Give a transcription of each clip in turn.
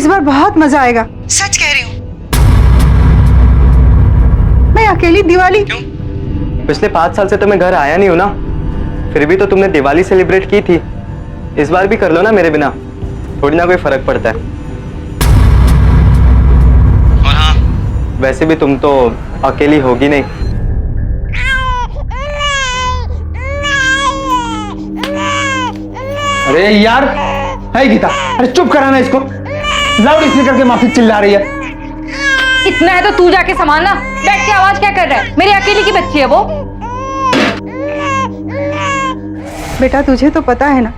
इस बार बहुत मजा आएगा, सच कह रही हूँ। मैं अकेली दिवाली क्यों? पिछले 5 साल से तो मैं घर आया नहीं हूँ ना, फिर भी तो तुमने दिवाली सेलिब्रेट की थी। इस बार भी कर लो ना मेरे बिना, थोड़ी ना कोई फर्क पड़ता है। और हाँ, वैसे भी तुम तो अकेली होगी नहीं। अरे यार, है गीता, अरे चुप कराना इसको। लाउड स्पीकर के माफी चिल्ला रही है। इतना है तो तू जाके संभालना। बैठ के आवाज क्या कर रहा है? मेरी अकेली की बच्ची है वो। बेटा तुझे तो पता है ना,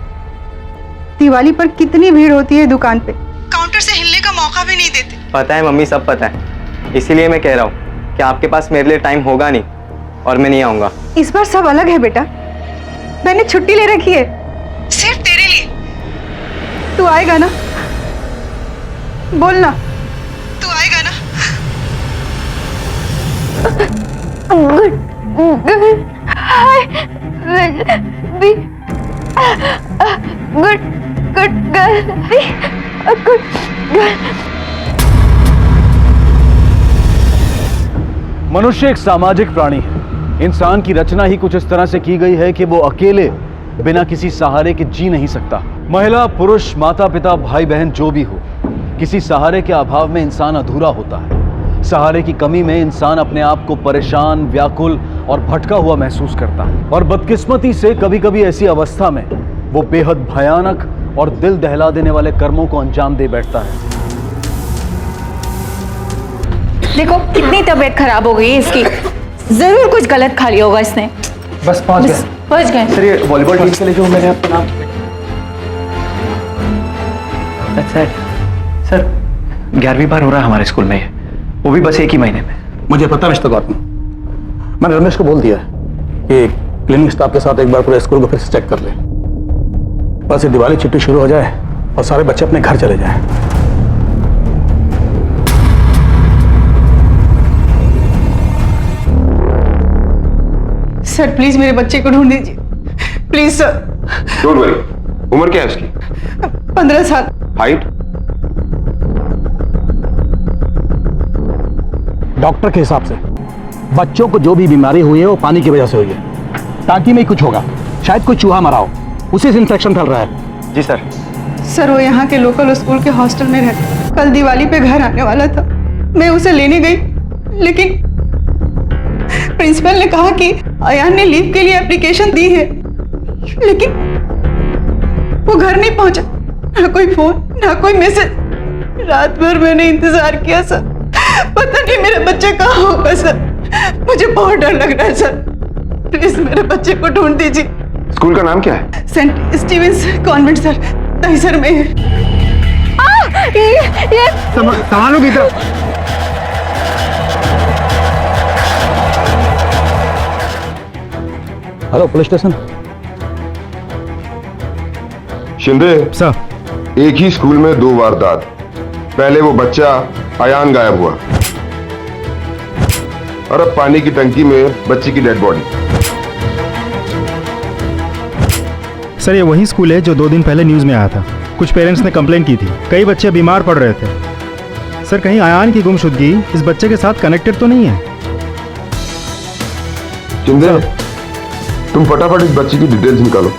दिवाली पर कितनी भीड़ होती है दुकान पे, काउंटर से हिलने का मौका भी नहीं देते। पता है मम्मी, सब पता है। इसीलिए मैं कह रहा हूँ कि आपके पास मेरे लिए टाइम होगा नहीं और मैं नहीं आऊंगा। इस बार सब अलग है बेटा, मैंने छुट्टी ले रखी है सिर्फ तेरे लिए। तू आएगा ना? बोल ना, तू आएगा ना? मनुष्य एक सामाजिक प्राणी है। इंसान की रचना ही कुछ इस तरह से की गई है कि वो अकेले बिना किसी सहारे के जी नहीं सकता। महिला, पुरुष, माता पिता, भाई बहन जो भी हो, किसी सहारे के अभाव में इंसान अधूरा होता है। सहारे की कमी में इंसान अपने आप को परेशान, व्याकुल और भटका हुआ महसूस करता है। और बदकिस्मती से कभी कभी ऐसी अवस्था में वो बेहद भयानक और दिल दहला देने वाले कर्मों को अंजाम दे बैठता है। देखो कितनी तबीयत खराब हो गई है इसकी। जरूर कुछ गलत खा लिया होगा इसने। बस पहुंच गए। सर ये वॉलीबॉल टीम के लिए जो मैंने आपका नाम। अच्छा सर, 11वीं बार हो रहा है हमारे स्कूल में ये, वो भी बस एक ही महीने में। मुझे पता है मिस्टर गौतम, मैंने रमेश को बोल दिया कि क्लीनिंग स्टाफ के साथ एक बार पूरे स्कूल को फिर से चेक कर ले। बस ये दिवाली छुट्टी शुरू हो जाए और सारे बच्चे अपने घर चले जाएं। सर प्लीज मेरे बच्चे को ढूंढ दीजिए, प्लीज सर। Don't worry. उम्र क्या है उसकी? 15 साल। हाइट? डॉक्टर के हिसाब से बच्चों को जो भी बीमारी हुई है वो पानी की वजह से हुई है। टांकी में ही कुछ होगा, शायद कोई चूहा मरा हो, उसी से इन्फेक्शन फैल रहा है। जी सर। सर वो यहाँ के लोकल स्कूल के हॉस्टल में रहता, कल दिवाली पे घर आने वाला था। मैं उसे लेने गई, लेकिन प्रिंसिपल ने कहा कि अयान ने लीव के लिए एप्लीकेशन दी है, लेकिन वो घर नहीं पहुंचा। ना कोई फोन, ना कोई मैसेज। रात भर मैंने इंतजार किया सर, पता नहीं मेरे बच्चे कहाँ होगा सर। मुझे बहुत डर लग रहा है सर, प्लीज मेरे बच्चे को ढूंढ दीजिए। स्कूल का नाम क्या है? Saint Stevens convent sir, Dahisar में है। ये संभालो Geeta. Hello police station. Shinde sir, एक ही स्कूल में 2 वारदात। पहले वो बच्चा अयान गायब हुआ और अब पानी की टंकी में बच्ची की डेड बॉडी। सर ये वही स्कूल है जो 2 दिन पहले न्यूज़ में आया था। कुछ पेरेंट्स ने कंप्लेंट की थी, कई बच्चे बीमार पड़ रहे थे। सर कहीं अयान की गुमशुदगी इस बच्चे के साथ कनेक्टेड तो नहीं है? शिंदे तुम फटाफट इस बच्ची की डिटेल्स निकालो,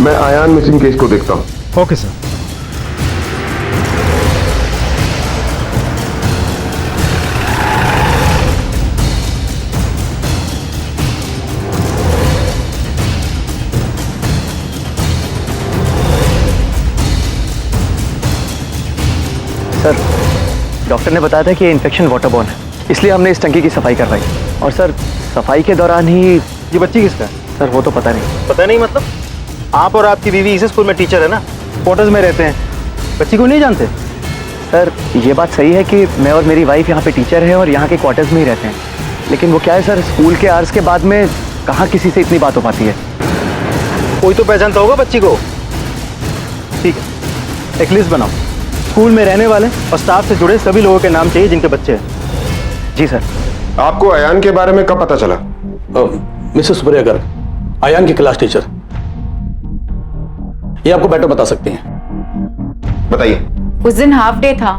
मैं अयान मिसिंग केस को देखता हूं। Okay sir. सर डॉक्टर ने बताया था कि ये इन्फेक्शन वाटरबॉर्न है, इसलिए हमने इस टंकी की सफाई करवाई। और सर सफाई के दौरान ही ये बच्ची किसका है? सर वो तो पता नहीं। पता नहीं मतलब? आप और आपकी बीवी इसी स्कूल में टीचर है ना, क्वार्टर्स में रहते हैं, बच्ची को नहीं जानते? सर ये बात सही है कि मैं और मेरी वाइफ यहाँ पे टीचर है और यहाँ के क्वार्टर्स में ही रहते हैं, लेकिन वो क्या है सर, स्कूल के आवर्स के बाद में कहाँ किसी से इतनी बात हो पाती है। कोई तो पहचानता होगा बच्ची को। ठीक है, एक लिस्ट बनाओ, स्कूल में रहने वाले और स्टाफ से जुड़े सभी लोगों के नाम चाहिए जिनके बच्चे हैं। जी सर। आपको अयान के बारे में कब पता चला? मिसेस सुप्रिया गर्ग, अयान की क्लास टीचर, ये आपको बेटर बता सकती हैं। बताइए। उस दिन हाफ डे था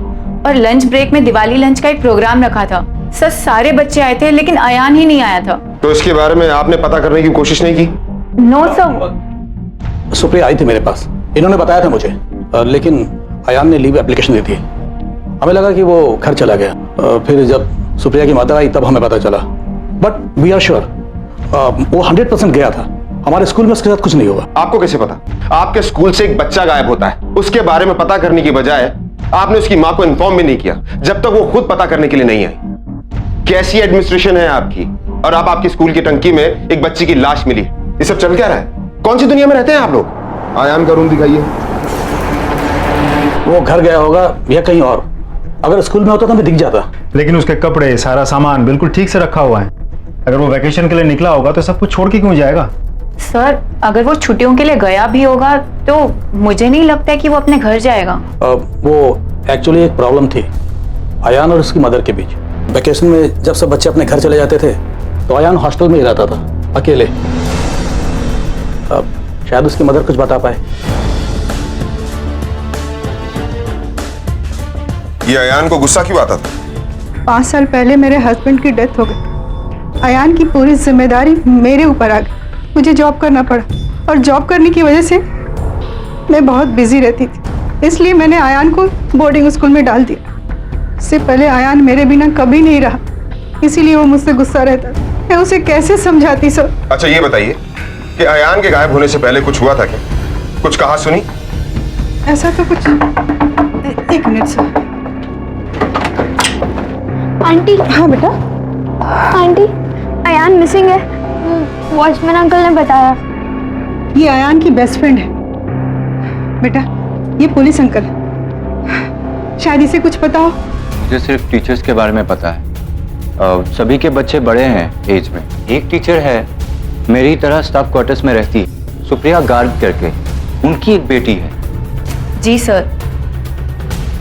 और लंच ब्रेक में दिवाली लंच का एक प्रोग्राम रखा था। सर सारे बच्चे आए थे लेकिन अयान ही नहीं आया था। तो इसके बारे में आपने पता करने की कोशिश नहीं की? No sir. सुप्रिया आई थी मेरे पास, इन्होंने बताया था मुझे, लेकिन अयान ने लीव एप्लीकेशन दी थी। हमें लगा कि वो घर चला गया। फिर जब सुप्रिया की मदर आई तब हमें पता चला। बट वी आर श्योर वो 100% गया था। हमारे स्कूल में उसके साथ कुछ नहीं हुआ। आपको कैसे पता? आपके स्कूल से एक बच्चा गायब होता है, उसके बारे में पता करने की बजाय आपने उसकी मां को इन्फॉर्म भी नहीं किया जब तक वो खुद पता करने के लिए नहीं आई। कैसी एडमिनिस्ट्रेशन है आपकी? और आप आपकी स्कूल की टंकी में एक बच्ची की लाश मिली, ये सब चल क्या रहा है? कौन सी दुनिया में रहते हैं आप लोग? आयान का रूम दिखाइए। वो घर गया होगा या कहीं और। अगर स्कूल में होता तो हमें दिख जाता। लेकिन उसके कपड़े, सारा सामान बिल्कुल ठीक से रखा हुआ है। अगर वो वैकेशन के लिए निकला होगा तो सब कुछ छोड़ के क्यों जाएगा? सर अगर वो छुट्टियों के लिए गया भी होगा तो मुझे नहीं लगता है कि वो अपने घर जाएगा। वो एक्चुअली एक प्रॉब्लम थी अयान और उसकी मदर के बीच। वैकेशन में जब सब बच्चे अपने घर चले जाते थे तो अयान हॉस्टल में ही रहता था अकेले। शायद उसकी मदर कुछ बता पाए। ये अयान को गुस्सा क्यों आता था? 5 साल पहले मेरे हस्बैंड की डेथ हो गई। अयान की पूरी जिम्मेदारी मेरे ऊपर आ गई। मुझे जॉब करना पड़ा और जॉब करने की वजह से मैं बहुत बिजी रहती थी, इसलिए मैंने अयान को बोर्डिंग स्कूल में डाल दिया। इससे पहले अयान मेरे बिना कभी नहीं रहा, इसीलिए वो मुझसे गुस्सा रहता था। मैं उसे कैसे समझाती सर? अच्छा ये बताइए कि अयान के गायब होने से पहले कुछ हुआ था क्या? कुछ कहा सुनी? ऐसा तो कुछ। एक मिनट सर। आंटी। हाँ बेटा। आंटी अयान मिसिंग है, वॉचमैन अंकल ने बताया। ये अयान की बेस्ट फ्रेंड है बेटा, ये पुलिस अंकल है। शायद इसे कुछ पता हो। मुझे सिर्फ टीचर्स के बारे में पता है। सभी के बच्चे बड़े हैं एज में। एक टीचर है मेरी तरह स्टाफ क्वार्टर्स में रहती, सुप्रिया गार्ग करके, उनकी एक बेटी है। जी सर,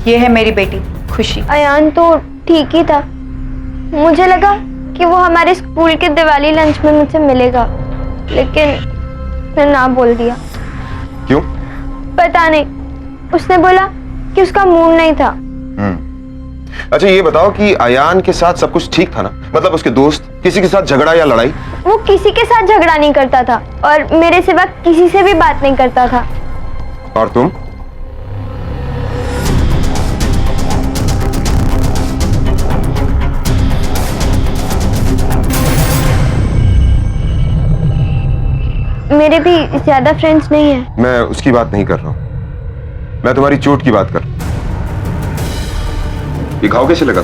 ये है मेरी बेटी खुशी। अयान तो ठीक ही था, मुझे लगा कि वो हमारे स्कूल के दिवाली लंच में मुझसे मिलेगा, लेकिन उसने ना बोल दिया। क्यों? पता नहीं, उसने बोला कि उसका मूड नहीं था। अच्छा ये बताओ कि अयान के साथ सब कुछ ठीक था ना? मतलब उसके दोस्त किसी के साथ झगड़ा या लड़ाई? वो किसी के साथ झगड़ा नहीं करता था और मेरे सिवा किसी से भी बात नहीं करता था। और तुम? मेरे भी ज्यादा फ्रेंड्स नहीं है। मैं उसकी बात नहीं कर रहा हूं, मैं तुम्हारी चोट की बात कर रहा हूं। ये घाव कैसे लगा?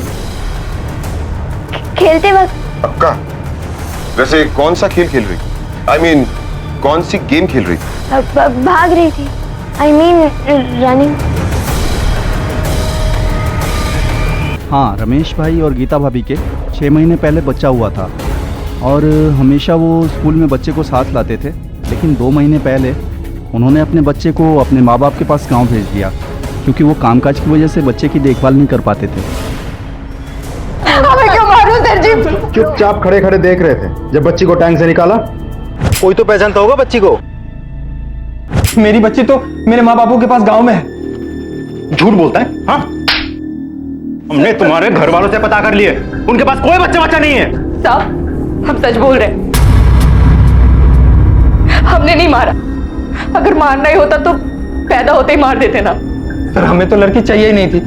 खेलते वक्त। पक्का? वैसे कौन सा खेल खेल रही? I mean, कौन सी गेम खेल रही? भाग रही थी। I mean, running. हाँ, रमेश भाई और गीता भाभी के 6 महीने पहले बच्चा हुआ था और हमेशा वो स्कूल में बच्चे को साथ लाते थे, लेकिन 2 महीने पहले उन्होंने अपने बच्चे को अपने माँ बाप के पास गांव भेज दिया क्योंकि वो कामकाज की वजह से बच्चे की देखभाल नहीं कर पाते थे। हमें क्यों मारो सर जी? चुपचाप खड़े खड़े देख रहे थे जब बच्ची को टैंक से निकाला। कोई तो पहचानता होगा बच्ची को। मेरी बच्ची तो मेरे माँ बापों के पास गांव में है। झूठ बोलता है? हाँ, हमने तुम्हारे घर वालों से पता कर लिए, उनके पास कोई बच्चा नहीं है। साहब हम सच बोल रहे हैं, हमने नहीं मारा। अगर मारना ही होता तो पैदा होते ही मार देते ना। सर हमें तो लड़की चाहिए ही नहीं थी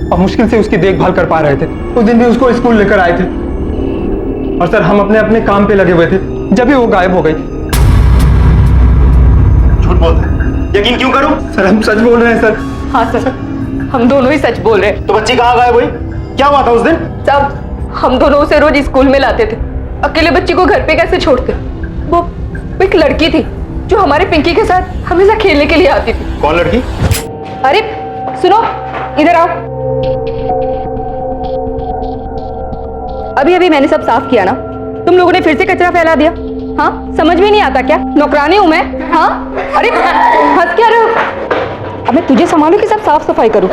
और मुश्किल से उसकी देखभाल कर पा रहे थे। उस दिन भी उसको स्कूल लेकर आए थे और सर हम अपने अपने काम पे लगे हुए थे जब भी वो गायब हो गई। झूठ बोलता है, यकीन क्यों करूं? सर हम सच बोल रहे हैं सर। हाँ सर, हम दोनों ही सच बोल रहे हैं। तो बच्ची कहाँ गायब हुई? क्या हुआ था उस दिन? साहब हम दोनों उसे रोज स्कूल में लाते थे, अकेले बच्ची को घर पे कैसे छोड़ते? वो एक लड़की थी जो हमारे पिंकी के साथ हमेशा खेलने के लिए आती थी। कौन लड़की? अरे सुनो, इधर आओ। अभी अभी मैंने सब साफ किया ना, तुम लोगों ने फिर से कचरा फैला दिया। हाँ, समझ में नहीं आता क्या? नौकरानी हूं मैं? हाँ, अरे हंस क्या रहे हो? अब मैं तुझे संभालू कि सब साफ सफाई करूं?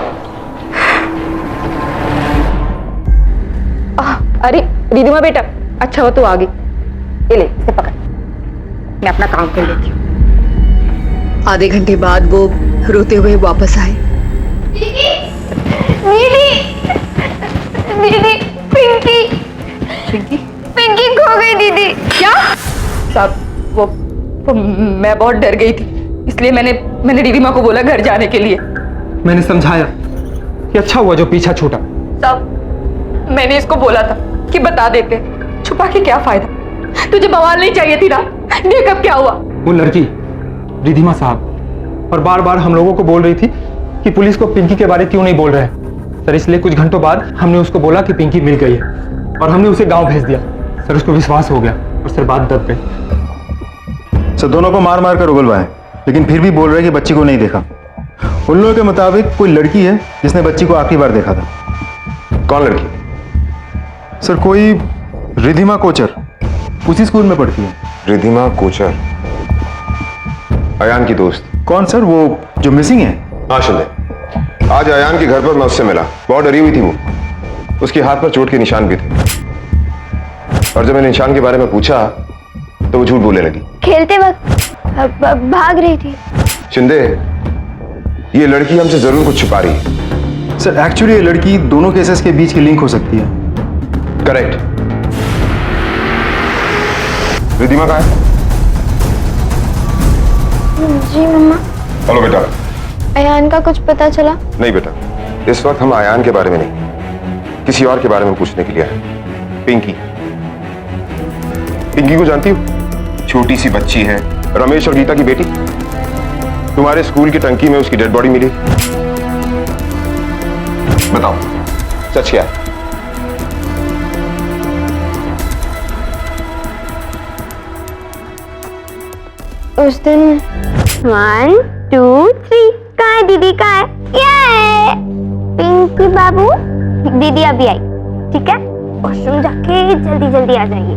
अरे रिधिमा बेटा, अच्छा हो तू आ गई। ये ले, इसे पकड़, मैं अपना काम कर लेती हूँ। आधे घंटे बाद वो रोते हुए वापस आए। दीदी दीदी पिंकी पिंकी पिंकी खो गई दीदी। क्या? साहब वो मैं बहुत डर गई थी, इसलिए मैंने रिधिमा को बोला घर जाने के लिए। मैंने समझाया कि अच्छा हुआ जो पीछा छूटा। साहब मैंने इसको बोला था कि बता देते, छुपा के क्या फायदा, तुझे बवाल नहीं चाहिए थी ना, देख अब क्या हुआ। वो लड़की रिधिमा साहब और बार बार हम लोगों को बोल रही थी कि पुलिस को पिंकी के बारे क्यों नहीं बोल रहे हैं सर। इसलिए कुछ घंटों बाद हमने उसको बोला कि पिंकी मिल गई है और हमने उसे गांव भेज दिया सर। उसको विश्वास हो गया और सर बात दब गई। सर दोनों को मार मार कर उगलवाए, लेकिन फिर भी बोल रहे कि बच्ची को नहीं देखा। उन लोगों के मुताबिक कोई लड़की है जिसने बच्ची को आखिरी बार देखा था। कौन लड़की? सर कोई रिधिमा कोचर, उसी स्कूल में पढ़ती है। रिधिमा कोचर, अयान की दोस्त? कौन सर, वो जो मिसिंग है? हाँ शिंदे, आज अयान के घर पर मैं उससे मिला। बहुत डरी हुई थी वो, उसके हाथ पर चोट के निशान भी थे। और जब मैंने निशान के बारे में पूछा तो वो झूठ बोलने लगी। खेलते वक्त भाग रही थी। शिंदे, ये लड़की हमसे जरूर कुछ छुपा रही है। सर एक्चुअली ये लड़की दोनों केसेस के बीच की लिंक हो सकती है। करेक्ट। रिधिमा कहाँ है? जी मम्मा। हेलो बेटा। अयान का कुछ पता चला? नहीं बेटा, इस वक्त हम अयान के बारे में नहीं, किसी और के बारे में पूछने के लिए आए। पिंकी, पिंकी को जानती हो? छोटी सी बच्ची है, रमेश और गीता की बेटी। तुम्हारे स्कूल की टंकी में उसकी डेड बॉडी मिली। बताओ सच क्या है? उस दिन 1 2 3 कहाँ है दीदी, कहाँ है? ये पिंकी बाबू, दीदी अभी आई, ठीक है? वॉशरूम जाके जल्दी जल्दी आ जाइए।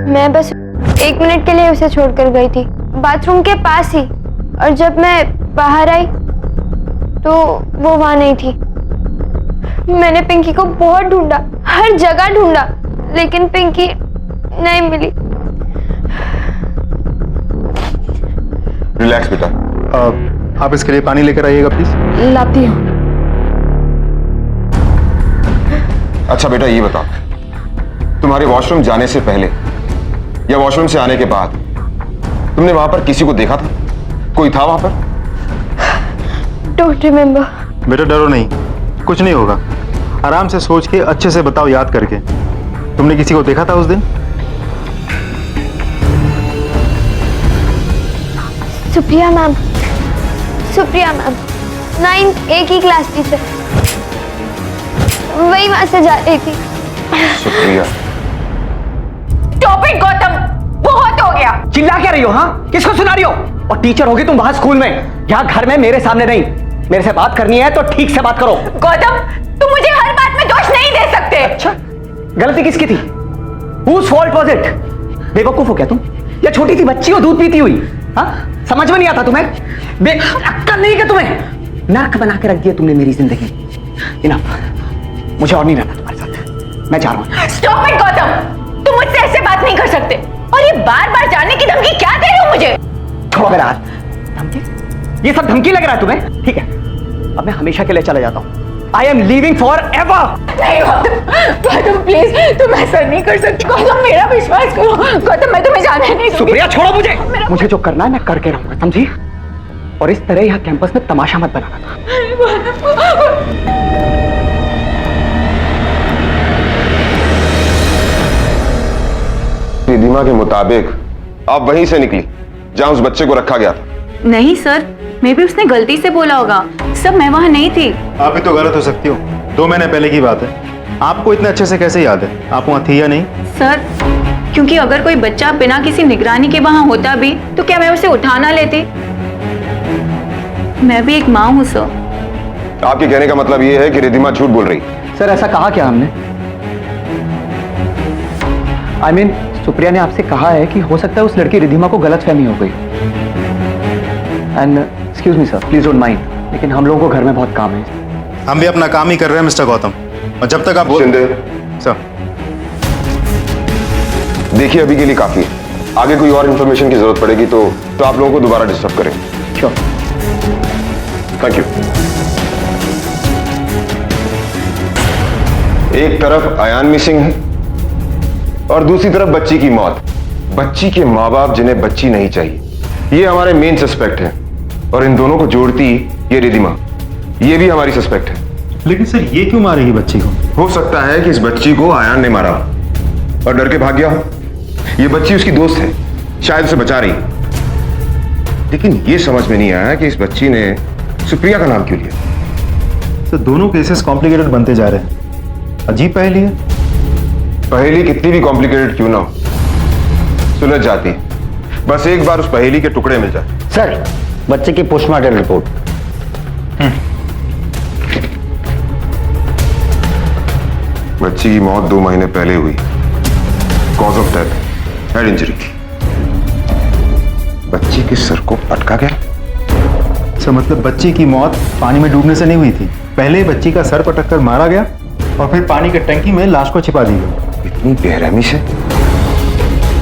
मैं बस 1 मिनट के लिए उसे छोड़कर गई थी, बाथरूम के पास ही, और जब मैं बाहर आई तो वो वहां नहीं थी। मैंने पिंकी को बहुत ढूंढा, हर जगह ढूंढा, लेकिन पिंकी नहीं मिली। रिलैक्स बेटा। आप इसके लिए पानी लेकर आइएगा प्लीज। लाती हूँ। अच्छा बेटा ये बताओ, तुम्हारे वॉशरूम जाने से पहले या वॉशरूम से आने के बाद तुमने वहां पर किसी को देखा था? कोई था वहां पर? Don't remember. बेटा डरो नहीं, कुछ नहीं होगा। आराम से सोच के अच्छे से बताओ, याद करके। तुमने किसी को देखा था उस दिन? Supriya ma'am, Supriya ma'am 9th A की क्लास टीचर, वही वहां से जा रही थी। सुप्रिया। स्टॉप इट गौतम, बहुत हो गया। चिल्ला क्या रही हो? हाँ, किसको सुना रही हो? और टीचर होगी तुम वहां स्कूल में, यहाँ घर में मेरे सामने नहीं। मेरे से बात करनी है तो ठीक से बात करो। गौतम तुम मुझे हर बात में दोष नहीं दे सकते। अच्छा, गलती किसकी थी? Whose fault was it? बेवकूफ हो क्या तुम? या छोटी सी बच्ची हो दूध पीती हुई? हाँ, समझ में नहीं आता तुम्हें? अक्ल नहीं क्या तुम्हें? नर्क बना के रख दिया तुमने मेरी जिंदगी। इनफ, मुझे और नहीं रहना तुम्हारे साथ, मैं जा रहा हूँ। स्टॉप इट गौतम, तुम मुझसे ऐसे बात नहीं कर सकते। और ये बार बार जाने की धमकी क्या दे रहे हो मुझे? छोड़ो मेरा हाथ। धमकी? ये सब धमकी लग रहा है तुम्हें? ठीक है, अब मैं हमेशा के लिए चला जाता हूँ। I am leaving forever. नहीं गौतम प्लीज, तुम ऐसा नहीं कर सकते। गौतम मेरा विश्वास करो। गौतम मैं तुम्हें जाने नहीं दूंगी। सुप्रिया छोड़ो मुझे। मुझे जो करना है मैं करके रहूंगा, समझी? और इस तरह यहाँ कैंपस में तमाशा मत बनाना। रिधिमा के मुताबिक आप वहीं से निकली जहां उस बच्चे को रखा गया था। नहीं सर, मे भी उसने गलती से बोला होगा। सब मैं वहां नहीं थी। आप भी तो गलत हो सकती हो, 2 महीने पहले की बात है। आपको इतने अच्छे से कैसे याद है? आप वहाँ थी या नहीं? सर, क्योंकि अगर कोई बच्चा बिना किसी निगरानी के वहां होता भी तो क्या मैं उसे उठा ना लेती? मैं भी एक माँ हूँ सर। आपके कहने का मतलब यह है कि रिधिमा झूठ बोल रही? सर ऐसा कहा क्या हमने? I mean, सुप्रिया ने आपसे कहा है कि हो सकता है उस लड़की रिधिमा को गलतफहमी हो गई। And excuse me sir, please don't mind, लेकिन हम लोगों को घर में बहुत काम है। हम भी अपना काम ही कर रहे हैं मिस्टर गौतम, और जब तक आप शिंदे, सर देखिए अभी के लिए काफी है। आगे कोई और इंफॉर्मेशन की जरूरत पड़ेगी तो आप लोगों को दोबारा डिस्टर्ब करें। श्योर। Thank you. एक तरफ अयान मिसिंग है और दूसरी तरफ बच्ची की मौत। बच्ची के माँ बाप जिन्हें बच्ची नहीं चाहिए, ये हमारे मेन सस्पेक्ट हैं। और इन दोनों को जोड़ती ये रिधिमा, ये भी हमारी सस्पेक्ट है। लेकिन सर ये क्यों मारेगी बच्ची को? हो सकता है कि इस बच्ची को अयान ने मारा और डर के भाग गया हो। ये बच्ची उसकी दोस्त है, शायद उसे बचा रही। लेकिन ये समझ में नहीं आया कि इस बच्ची ने सुप्रिया का नाम क्यों लिया। सर दोनों केसेस कॉम्प्लिकेटेड बनते जा रहे हैं। अजीब पहेली है। पहेली कितनी भी कॉम्प्लिकेटेड क्यों ना हो, सुलझ जाती है। बस एक बार उस पहेली के टुकड़े मिल जाए। सर, बच्चे की पोस्टमार्टम रिपोर्ट। बच्ची की मौत 2 महीने पहले हुई। Cause of death head injury. बच्ची के सर को अटका गया। सर मतलब बच्ची की मौत पानी में डूबने से नहीं हुई थी। पहले बच्ची का सर पटक कर मारा गया और फिर पानी के टंकी में लाश को छिपा दी गई। इतनी बेरहमी से।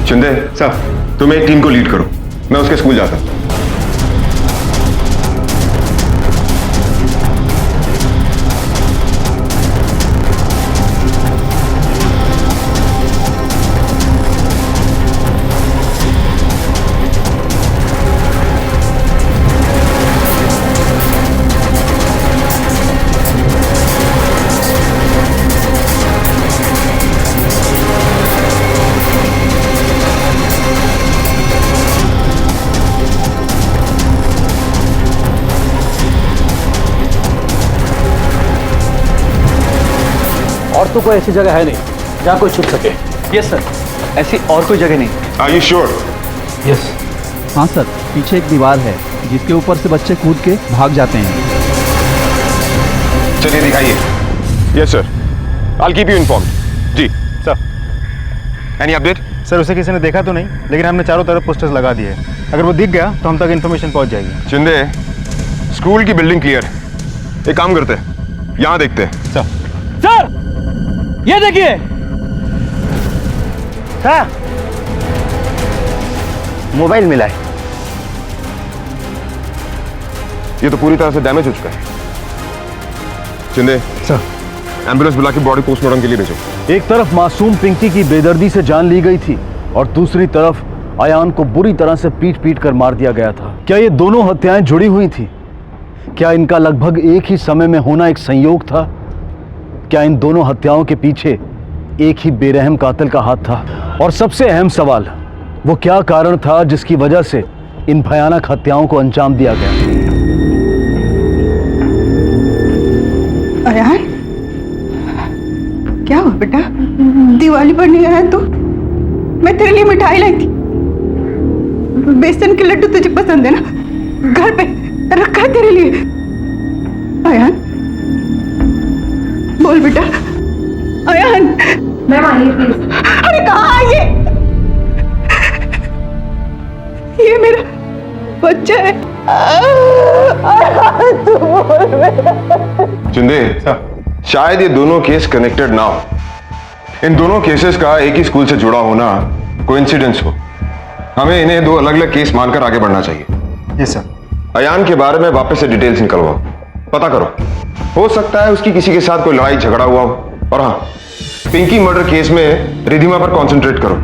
चंदे साहब, तुम एक टीम को लीड करो, मैं उसके स्कूल जाता हूं। और तो कोई ऐसी जगह है नहीं जहाँ कोई छुप सके। यस सर, ऐसी और कोई जगह नहीं। Are you sure? यस। हाँ सर, पीछे एक दीवार है जिसके ऊपर से बच्चे कूद के भाग जाते हैं। चलिए दिखाइए। Yes sir, I will keep you informed. जी सर। Any update? सर उसे किसी ने देखा तो नहीं, लेकिन हमने चारों तरफ पोस्टर्स लगा दिए। अगर वो दिख गया तो हम तक इन्फॉर्मेशन पहुंच जाएगी। चिंदे, स्कूल की बिल्डिंग क्लियर है। एक काम करते हैं, यहाँ देखते हैं। सर सर, ये देखिए। सर, मोबाइल मिला है। ये तो पूरी तरह से डैमेज हो चुका है। चिंदे सर, एम्बुलेंस बुला के बॉडी पोस्टमार्टम के लिए भेजो। एक तरफ मासूम पिंकी की बेदर्दी से जान ली गई थी और दूसरी तरफ अयान को बुरी तरह से पीट पीट कर मार दिया गया था। क्या ये दोनों हत्याएं जुड़ी हुई थी? क्या इनका लगभग एक ही समय में होना एक संयोग था? क्या इन दोनों हत्याओं के पीछे एक ही बेरहम कातिल का हाथ था? और सबसे अहम सवाल, वो क्या कारण था जिसकी वजह से इन भयानक हत्याओं को अंजाम दिया गया? अयान, क्या हुआ बेटा? दिवाली पर नहीं आया तू? मैं तेरे लिए मिठाई लाई थी। बेसन के लड्डू तुझे पसंद है ना? घर पे रखा है तेरे लिए। अयान बोल बेटा। अयान, मैम आइए प्लीज। अरे कहाँ है ये मेरा बच्चा है। तू बोल बेटा। चिंदे, शायद ये दोनों केस कनेक्टेड ना हो। इन दोनों केसेस का एक ही स्कूल से जुड़ा होना कोइंसिडेंस हो। हमें इन्हें दो अलग अलग केस मानकर आगे बढ़ना चाहिए। Yes sir. अयान के बारे में वापस से डिटेल्स निकलवाओ, पता करो। हो सकता है उसकी किसी के साथ कोई लड़ाई झगड़ा हुआ हो। और हाँ, पिंकी मर्डर केस में रिधिमा पर कंसंट्रेट करो।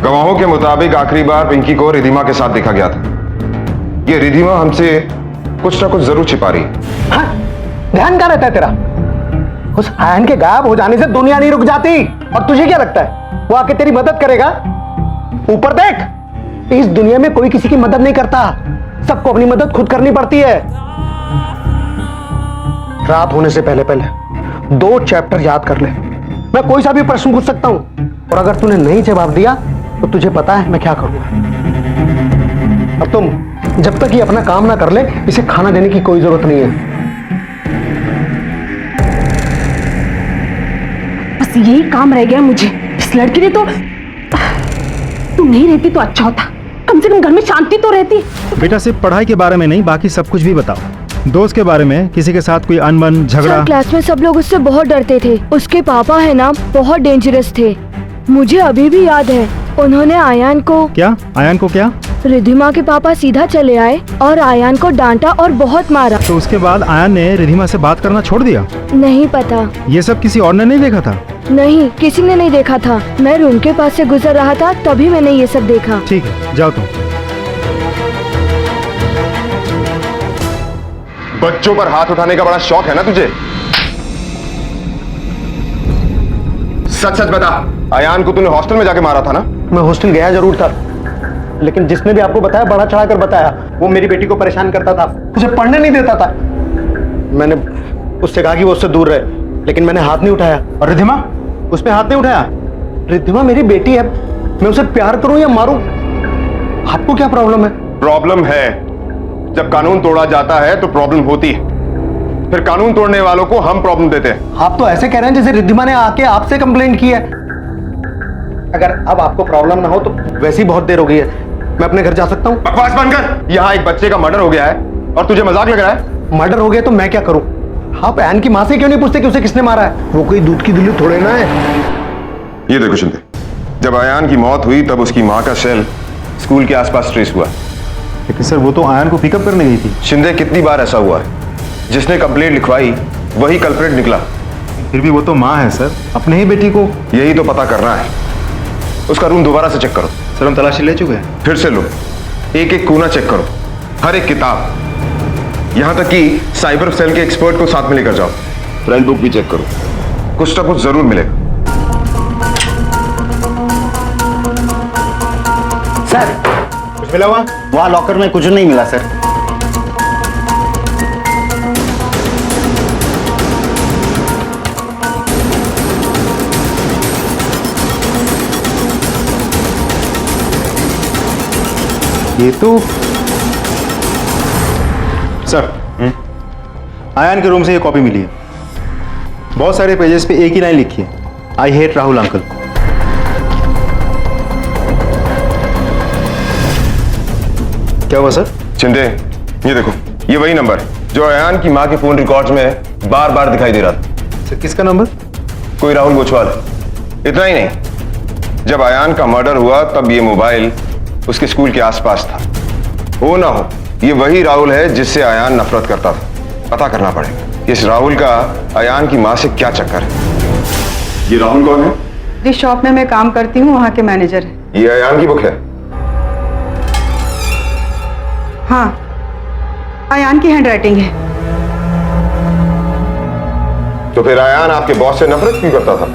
गवाहों के मुताबिक आखिरी बार पिंकी को रिधिमा के साथ देखा गया था। ये रिधिमा हमसे कुछ ना कुछ जरूर छिपा रही है। हाँ, ध्यान कहाँ रहता है तेरा? उस अयान के गायब हो जाने से दुनिया नहीं रुक जाती। और तुझे क्या लगता है वो आके तेरी मदद करेगा? ऊपर देख, इस दुनिया में कोई किसी की मदद नहीं करता। सबको अपनी मदद खुद करनी पड़ती है। रात होने से पहले पहले 2 चैप्टर याद कर ले। मैं कोई सा भी प्रश्न पूछ सकता हूं, और अगर तूने नहीं जवाब दिया तो तुझे पता है मैं क्या करूंगा। और तुम जब तक ये अपना काम ना कर ले, इसे खाना देने की कोई जरूरत नहीं है। बस यही काम रह गया मुझे। इस लड़की ने तो, तुम नहीं रहती तो अच्छा होता। कम से कम घर में शांति तो रहती। बेटा सिर्फ पढ़ाई के बारे में नहीं, बाकी सब कुछ भी बताओ। दोस्त के बारे में, किसी के साथ कोई अनबन झगड़ा? सर, क्लास में सब लोग उससे बहुत डरते थे। उसके पापा है ना, बहुत डेंजरस थे। मुझे अभी भी याद है, उन्होंने अयान को। क्या? अयान को क्या? रिधिमा के पापा सीधा चले आए और आयान को डांटा और बहुत मारा। तो उसके बाद आयान ने रिधिमा से बात करना छोड़ दिया? नहीं पता। ये सब किसी और ने नहीं देखा था? नहीं, किसी ने नहीं देखा था। मैं रूम के पास से गुजर रहा था तभी मैंने ये सब देखा। ठीक है, जाओ तुम। बच्चों पर हाथ उठाने का बड़ा शौक है ना तुझे? सच सच बता, अयान को तूने हॉस्टल में जाके मारा था ना? मैं हॉस्टल गया जरूर था, लेकिन जिसने भी आपको बताया बड़ा चढ़ा कर बताया। वो मेरी बेटी को परेशान करता था, उसे पढ़ने नहीं देता था। मैंने उससे कहा कि वो उससे दूर रहे, लेकिन मैंने हाथ नहीं उठाया। और रिधिमा, उस पे हाथ नहीं उठाया? रिधिमा मेरी बेटी है, मैं उसे प्यार करूं या मारूं? आपको क्या प्रॉब्लम है? प्रॉब्लम है। जब कानून तोड़ा जाता है तो प्रॉब्लम होती है, फिर कानून तोड़ने वालों को हम प्रॉब्लम देते हैं। आप तो ऐसे कह रहे हैं जैसे रिधिमा ने आके आपसे कंप्लेंट की है। अगर अब आपको प्रॉब्लम ना हो तो वैसे ही बहुत देर हो गई है, मैं अपने घर जा सकता हूँ? बकवास बंद कर। यहाँ एक बच्चे का मर्डर हो गया है और तुझे मजाक लग रहा है? मर्डर हो गया तो मैं क्या करूं? आप एन की मां से क्यों नहीं पूछते कि उसे किसने मारा है? वो कोई दूध की दिल्ली थोड़े ना है। ये देखो शिंदे, जब अयान की मौत हुई तब उसकी मां का सेल स्कूल के आसपास ट्रेस हुआ। लेकिन सर, वो तो आयान को पिकअप करने गई थी। शिंदे, कितनी बार ऐसा हुआ है, जिसने कंप्लेंट लिखवाई वही कल्प्रेट निकला। फिर भी वो तो माँ है सर, अपने ही बेटी को। यही तो पता करना है। उसका रूम दोबारा से चेक करो। सर, हम तलाशी ले चुके हैं। फिर से लो, एक एक कोना चेक करो, हर एक किताब, यहां तक कि साइबर सेल के एक्सपर्ट को साथ में लेकर जाओ। फ्रेंड बुक भी चेक करो, कुछ ना कुछ जरूर मिलेगा। सर, कुछ मिला हुआ? वहां लॉकर में कुछ नहीं मिला सर। ये तो सर, आयान के रूम से ये कॉपी मिली है। बहुत सारे पेजेस पे एक ही लाइन लिखी है, आई हेट राहुल अंकल। क्या हुआ सर? शिंदे, ये देखो, ये वही नंबर है जो अयान की मां के फोन रिकॉर्ड्स में बार बार दिखाई दे रहा था। सर, किसका नंबर? कोई राहुल गोचवाल। इतना ही नहीं, जब अयान का मर्डर हुआ तब ये मोबाइल उसके स्कूल के आसपास था। हो ना हो, ये वही राहुल है जिससे अयान नफरत करता था। पता करना पड़ेगा इस राहुल का अयान की मां से क्या चक्कर है। ये राहुल कौन है? जिस शॉप में मैं काम करती हूँ वहाँ के मैनेजर है। ये अयान की बुक है? हाँ, अयान की हैंडराइटिंग है। तो फिर अयान आपके बॉस से नफरत क्यों करता था?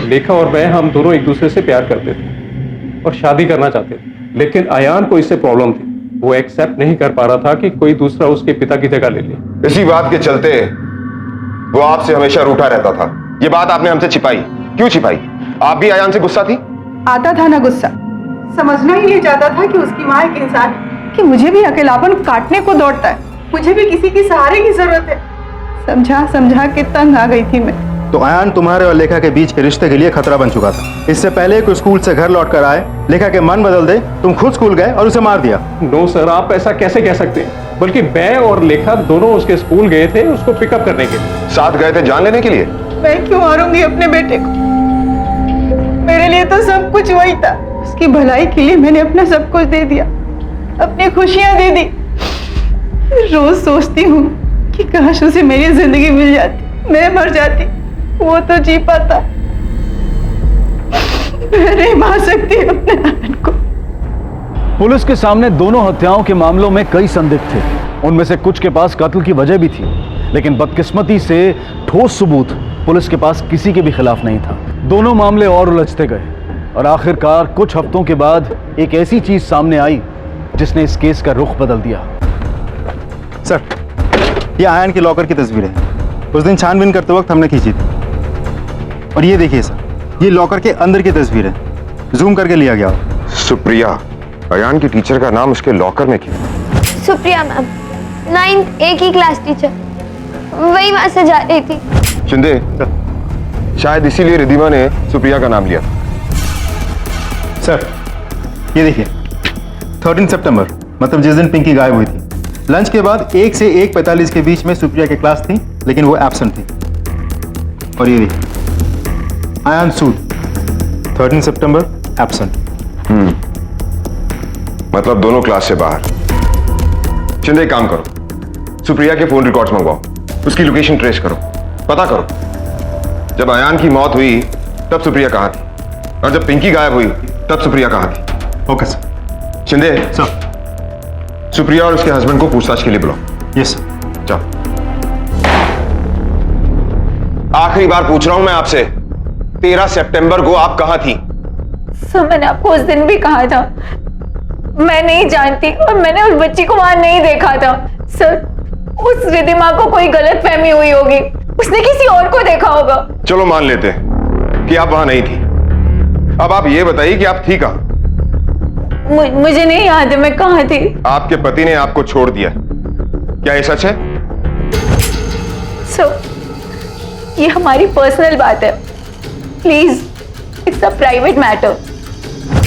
लेखा और मैं, हम दोनों एक दूसरे से प्यार करते थे और शादी करना चाहते थे, लेकिन अयान को इससे प्रॉब्लम थी। वो एक्सेप्ट नहीं कर पा रहा था कि कोई दूसरा उसके पिता की जगह ले ले। इसी बात के चलते वो आपसे हमेशा रूठा रहता था। ये बात आपने हमसे छिपाई, क्यों छिपाई? आप भी अयान से गुस्सा थी? आता था ना गुस्सा, समझना ही नहीं चाहता था कि उसकी माँ एक इंसान है, कि मुझे भी अकेलापन काटने को दौड़ता है, मुझे भी किसी के सहारे की जरूरत है। समझा समझा के तंग आ गई थी मैं। तो अयान तुम्हारे और लेखा के बीच के रिश्ते के लिए खतरा बन चुका था। इससे पहले कि स्कूल से घर लौट कर आए, लेखा के मन बदल दे, तुम खुद स्कूल गए और उसे मार दिया। नो सर, आप ऐसा कैसे कह सकते हैं? बल्कि मैं और लेखा दोनों उसके स्कूल गए थे उसको पिकअप करने के लिए। साथ गए थे जान लेने के लिए? मैं क्यों मारूंगी अपने बेटे को? मेरे लिए तो सब कुछ वही था। उसकी भलाई के लिए मैंने अपना सब कुछ दे दिया, अपनी खुशियां दे दी। रोज सोचती हूँ कि काश उसे मेरी जिंदगी मिल जाती, मैं मर जाती, वो तो जी पाता। मैं नहीं मार सकती अपने आनंद को। पुलिस के सामने दोनों हत्याओं के मामलों में कई संदिग्ध थे। उनमें से कुछ के पास कत्ल की वजह भी थी, लेकिन बदकिस्मती से ठोस सबूत पुलिस के पास किसी के भी खिलाफ नहीं था। दोनों मामले और उलझते गए और आखिरकार कुछ हफ्तों के बाद एक ऐसी चीज सामने आई जिसने इस केस का रुख बदल दिया। सर, ये आयान की लॉकर की तस्वीर है, उस दिन छानबीन करते वक्त हमने खींची थी। और ये देखिए सर, ये लॉकर के अंदर की तस्वीर है, जूम करके लिया गया। सुप्रिया, अयान की टीचर का नाम उसके लॉकर में क्यों? सुप्रिया मैम, 9th A की क्लास टीचर, वही वहां से जा रही थी। शिंदे, शायद इसीलिए रिधिमा ने सुप्रिया का नाम लिया। सर, ये देखिए, 13 सितंबर, मतलब जिस दिन पिंकी गायब हुई थी। लंच के बाद 1 से 1:45 के बीच में सुप्रिया की क्लास थी, लेकिन वो एब्सेंट थी। और ये देखिए, आयान सूद, 13 सितंबर, एब्सेंट। मतलब दोनों क्लास से बाहर। शिंदे एक काम करो, सुप्रिया के फोन रिकॉर्ड्स मंगवाओ, उसकी लोकेशन ट्रेस करो, पता करो जब अयान की मौत हुई तब सुप्रिया कहां थी, और जब पिंकी गायब हुई तब सुप्रिया कहां थी। Okay sir. Shinde sir. Supriya और उसके हस्बैंड को पूछताछ के लिए बुलाओ। Yes sir. चलो। आखिरी बार पूछ रहा हूं मैं आपसे, 13 सितंबर को आप कहां थी? सर मैंने आपको उस दिन भी कहा था मैं नहीं जानती और मैंने उस बच्ची को वहां नहीं देखा था। सर उस रिद्धिमा को कोई गलत फहमी हुई होगी, उसने किसी और को देखा होगा। चलो मान लेते हैं कि आप वहां नहीं थी। अब आप ये बताइए कि आप थी कहां? मुझे नहीं याद है मैं कहां थी। आपके पति ने आपको छोड़ दिया, क्या ये सच है? सर ये हमारी पर्सनल बात है, please it's a private matter.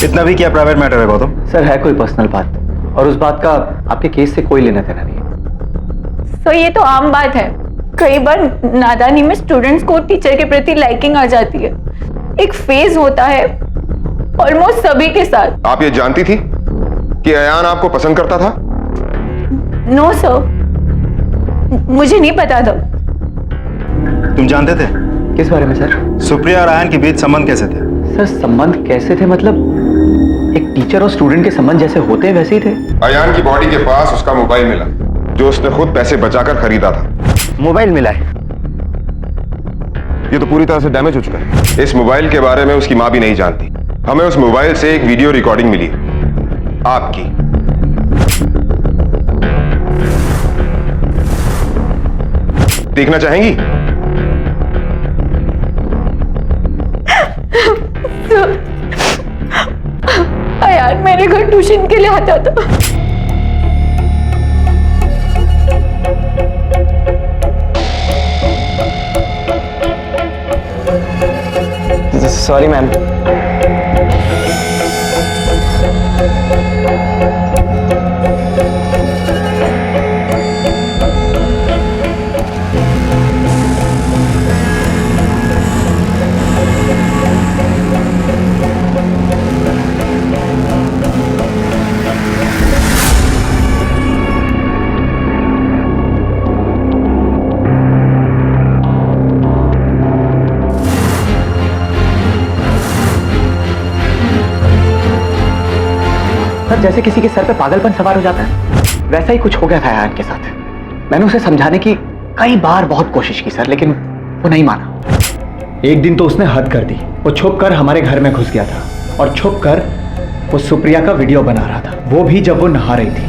इतना भी क्या प्राइवेट मैटर है गौतम? सर है कोई पर्सनल बात और उस बात का आपके केस से कोई लेना देना नहीं है। सर ये तो आम बात है, कई बार नादानी में स्टूडेंट्स को टीचर के प्रति लाइकिंग आ जाती है, एक फेज होता है ऑलमोस्ट सभी के साथ। आप ये जानती थी कि अयान आपको पसंद करता था? नो सर, मुझे नहीं पता था। तुम जानते थे? किस बारे में सर? सुप्रिया और अयान के बीच संबंध कैसे थे? सर संबंध कैसे थे मतलब एक टीचर और स्टूडेंट के संबंध जैसे होते हैं वैसे ही थे। अयान की बॉडी के पास उसका मोबाइल मिला जो उसने खुद पैसे बचाकर खरीदा था। मोबाइल मिला है? ये तो पूरी तरह से डैमेज हो चुका है। इस मोबाइल के बारे में उसकी मां भी नहीं जानती। हमें उस मोबाइल से एक वीडियो रिकॉर्डिंग मिली आपकी। देखना चाहेंगी? यार मेरे घर ट्यूशन के लिए आता था। Sorry ma'am. जैसे किसी के सर पे पागलपन सवार हो जाता है वैसा ही कुछ हो गया था अयान के साथ। मैंने उसे समझाने की कई बार बहुत कोशिश की सर, लेकिन वो नहीं माना। एक दिन तो उसने हद कर दी, वो छुप कर हमारे घर में घुस गया था और छुप कर वो सुप्रिया का वीडियो बना रहा था, वो भी जब वो नहा रही थी।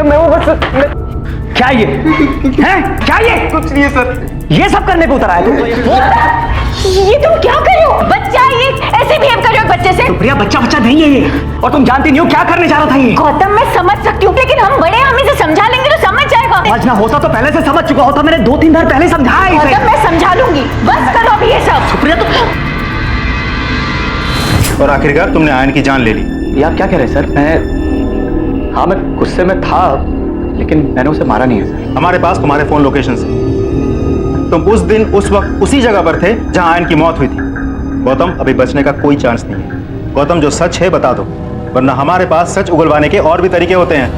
मैं वो बस क्या ये हैं? क्या ये? कुछ नहीं है सर। ये सब करने को उतर आया तुम? ये तुम क्या कर रहे हो? बच्चा ये ऐसे बिहेव कर रहे हो बच्चे से? सुप्रिया बच्चा नहीं है ये, और तुम जानती नहीं हो क्या करने जा रहा था ये। गौतम मैं समझ सकती हूँ, लेकिन हम बड़े हम इसे समझा लेंगे तो समझ जाएगा। आज ना होता तो पहले से समझ चुका होता, मैंने 2-3 बार पहले समझाया इसे। गौतम मैं समझा लूंगी, बस करो अभी ये सब। सुप्रिया तो और आखिरकार तुमने अयान की जान ले ली। ये आप क्या कह रहे हैं सर? मैं गुस्से में था, लेकिन मैंने उसे मारा नहीं है सर। हमारे पास तुम्हारे फोन लोकेशन से तुम उस दिन उस वक्त उसी जगह पर थे जहां अयान की मौत हुई थी। गौतम अभी बचने का कोई चांस नहीं है। गौतम जो सच है बता दो, वरना हमारे पास सच उगलवाने के और भी तरीके होते हैं।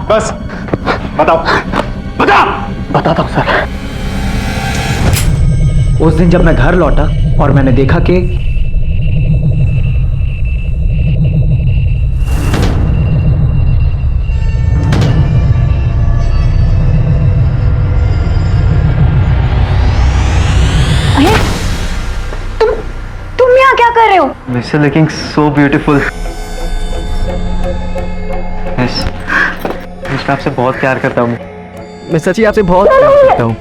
बस बताओ। बताता हूं सर। उस दिन जब मैं घर लौटा और मैंने देखा कि तुम यहाँ क्या कर रहे हो? Miss looking so beautiful. Miss आपसे बहुत प्यार करता हूँ। मैं सच्ची आपसे बहुत प्यार करता हूँ।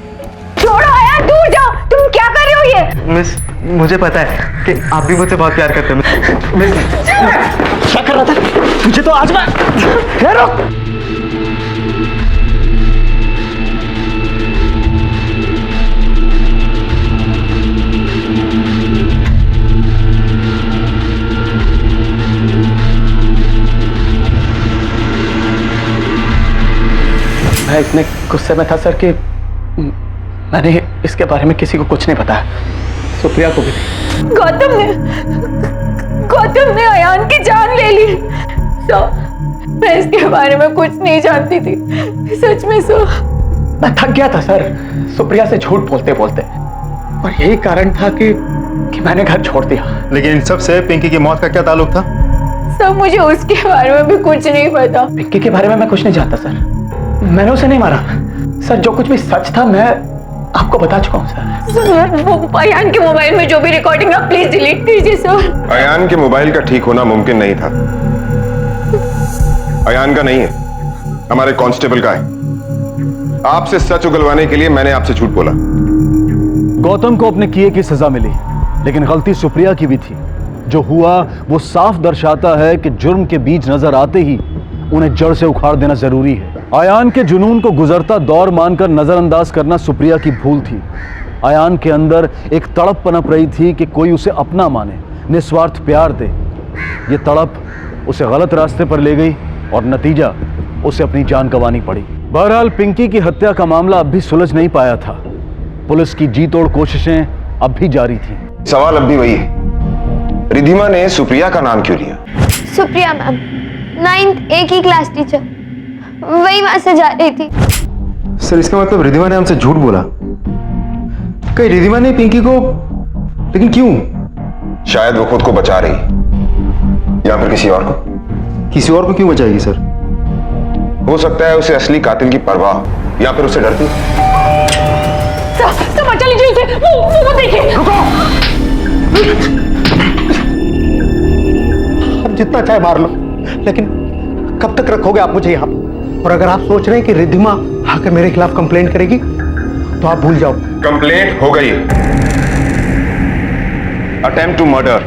छोड़ो यार, दूर जाओ। तुम क्या कर रहे हो ये? मिस मुझे पता है कि आप भी मुझसे बहुत प्यार करते हो। मिस क्या कर रहा था? तुझे तो आज मैं मैं इतने गुस्से में था सर कि मैंने इसके बारे में किसी को कुछ नहीं बताया, सुप्रिया को भी नहीं। गौतम ने अयान की जान ले ली। मैं इसके बारे में कुछ नहीं जानती थी, सच में सो। मैं थक गया था सर सुप्रिया से झूठ बोलते बोलते, और यही कारण था कि मैंने घर छोड़ दिया। लेकिन इन सब से पिंकी की मौत का क्या ताल्लुक था? सर मुझे उसके बारे में भी कुछ नहीं पता। पिंकी के बारे में मैं कुछ नहीं जानता सर, मैंने उसे नहीं मारा सर। जो कुछ भी सच था मैं आपको बता चुका हूँ सर। वो अयान के मोबाइल में जो भी रिकॉर्डिंग है प्लीज डिलीट कीजिए सर। अयान के मोबाइल का ठीक होना मुमकिन नहीं था। अयान का नहीं है, हमारे कांस्टेबल का है। आपसे सच उगलवाने के लिए मैंने आपसे झूठ बोला। गौतम को अपने किए की सजा मिली, लेकिन गलती सुप्रिया की भी थी। जो हुआ वो साफ दर्शाता है कि जुर्म के बीज नजर आते ही उन्हें जड़ से उखाड़ देना जरूरी है। अयान के जुनून को गुजरता दौर मानकर नजरअंदाज करना सुप्रिया की भूल थी। अयान के अंदर एक तड़प पनप रही थी कि कोई उसे अपना माने, निस्वार्थ प्यार दे। ये तड़प उसे गलत रास्ते पर ले गई और नतीजा उसे अपनी जान गंवानी पड़ी। बहरहाल पिंकी की हत्या का मामला अब भी सुलझ नहीं पाया था। पुलिस की जी तोड़ कोशिशें अब भी जारी थी। सवाल अब भी वही है, रिधिमा ने सुप्रिया का नाम क्यों लिया? सुप्रिया मैम 9th A की क्लास टीचर, वही वहां से जा रही थी। सर इसका मतलब रिधिमा ने हमसे झूठ बोला? कहीं रिधिमा ने पिंकी को, लेकिन क्यों? शायद वो खुद को बचा रही, या फिर किसी और को। किसी और को क्यों बचाएगी सर? हो सकता है उसे असली कातिल की परवाह, या फिर उसे डरती। सर बचा लीजिए उसे, वो देखिए। अब जितना चाहे मार लो, लेकिन कब तक रखोगे आप मुझे यहाँ पर? और अगर आप सोच रहे हैं कि रिधिमा आकर मेरे खिलाफ कंप्लेंट करेगी तो आप भूल जाओ। कंप्लेंट हो गई। Attempt to murder,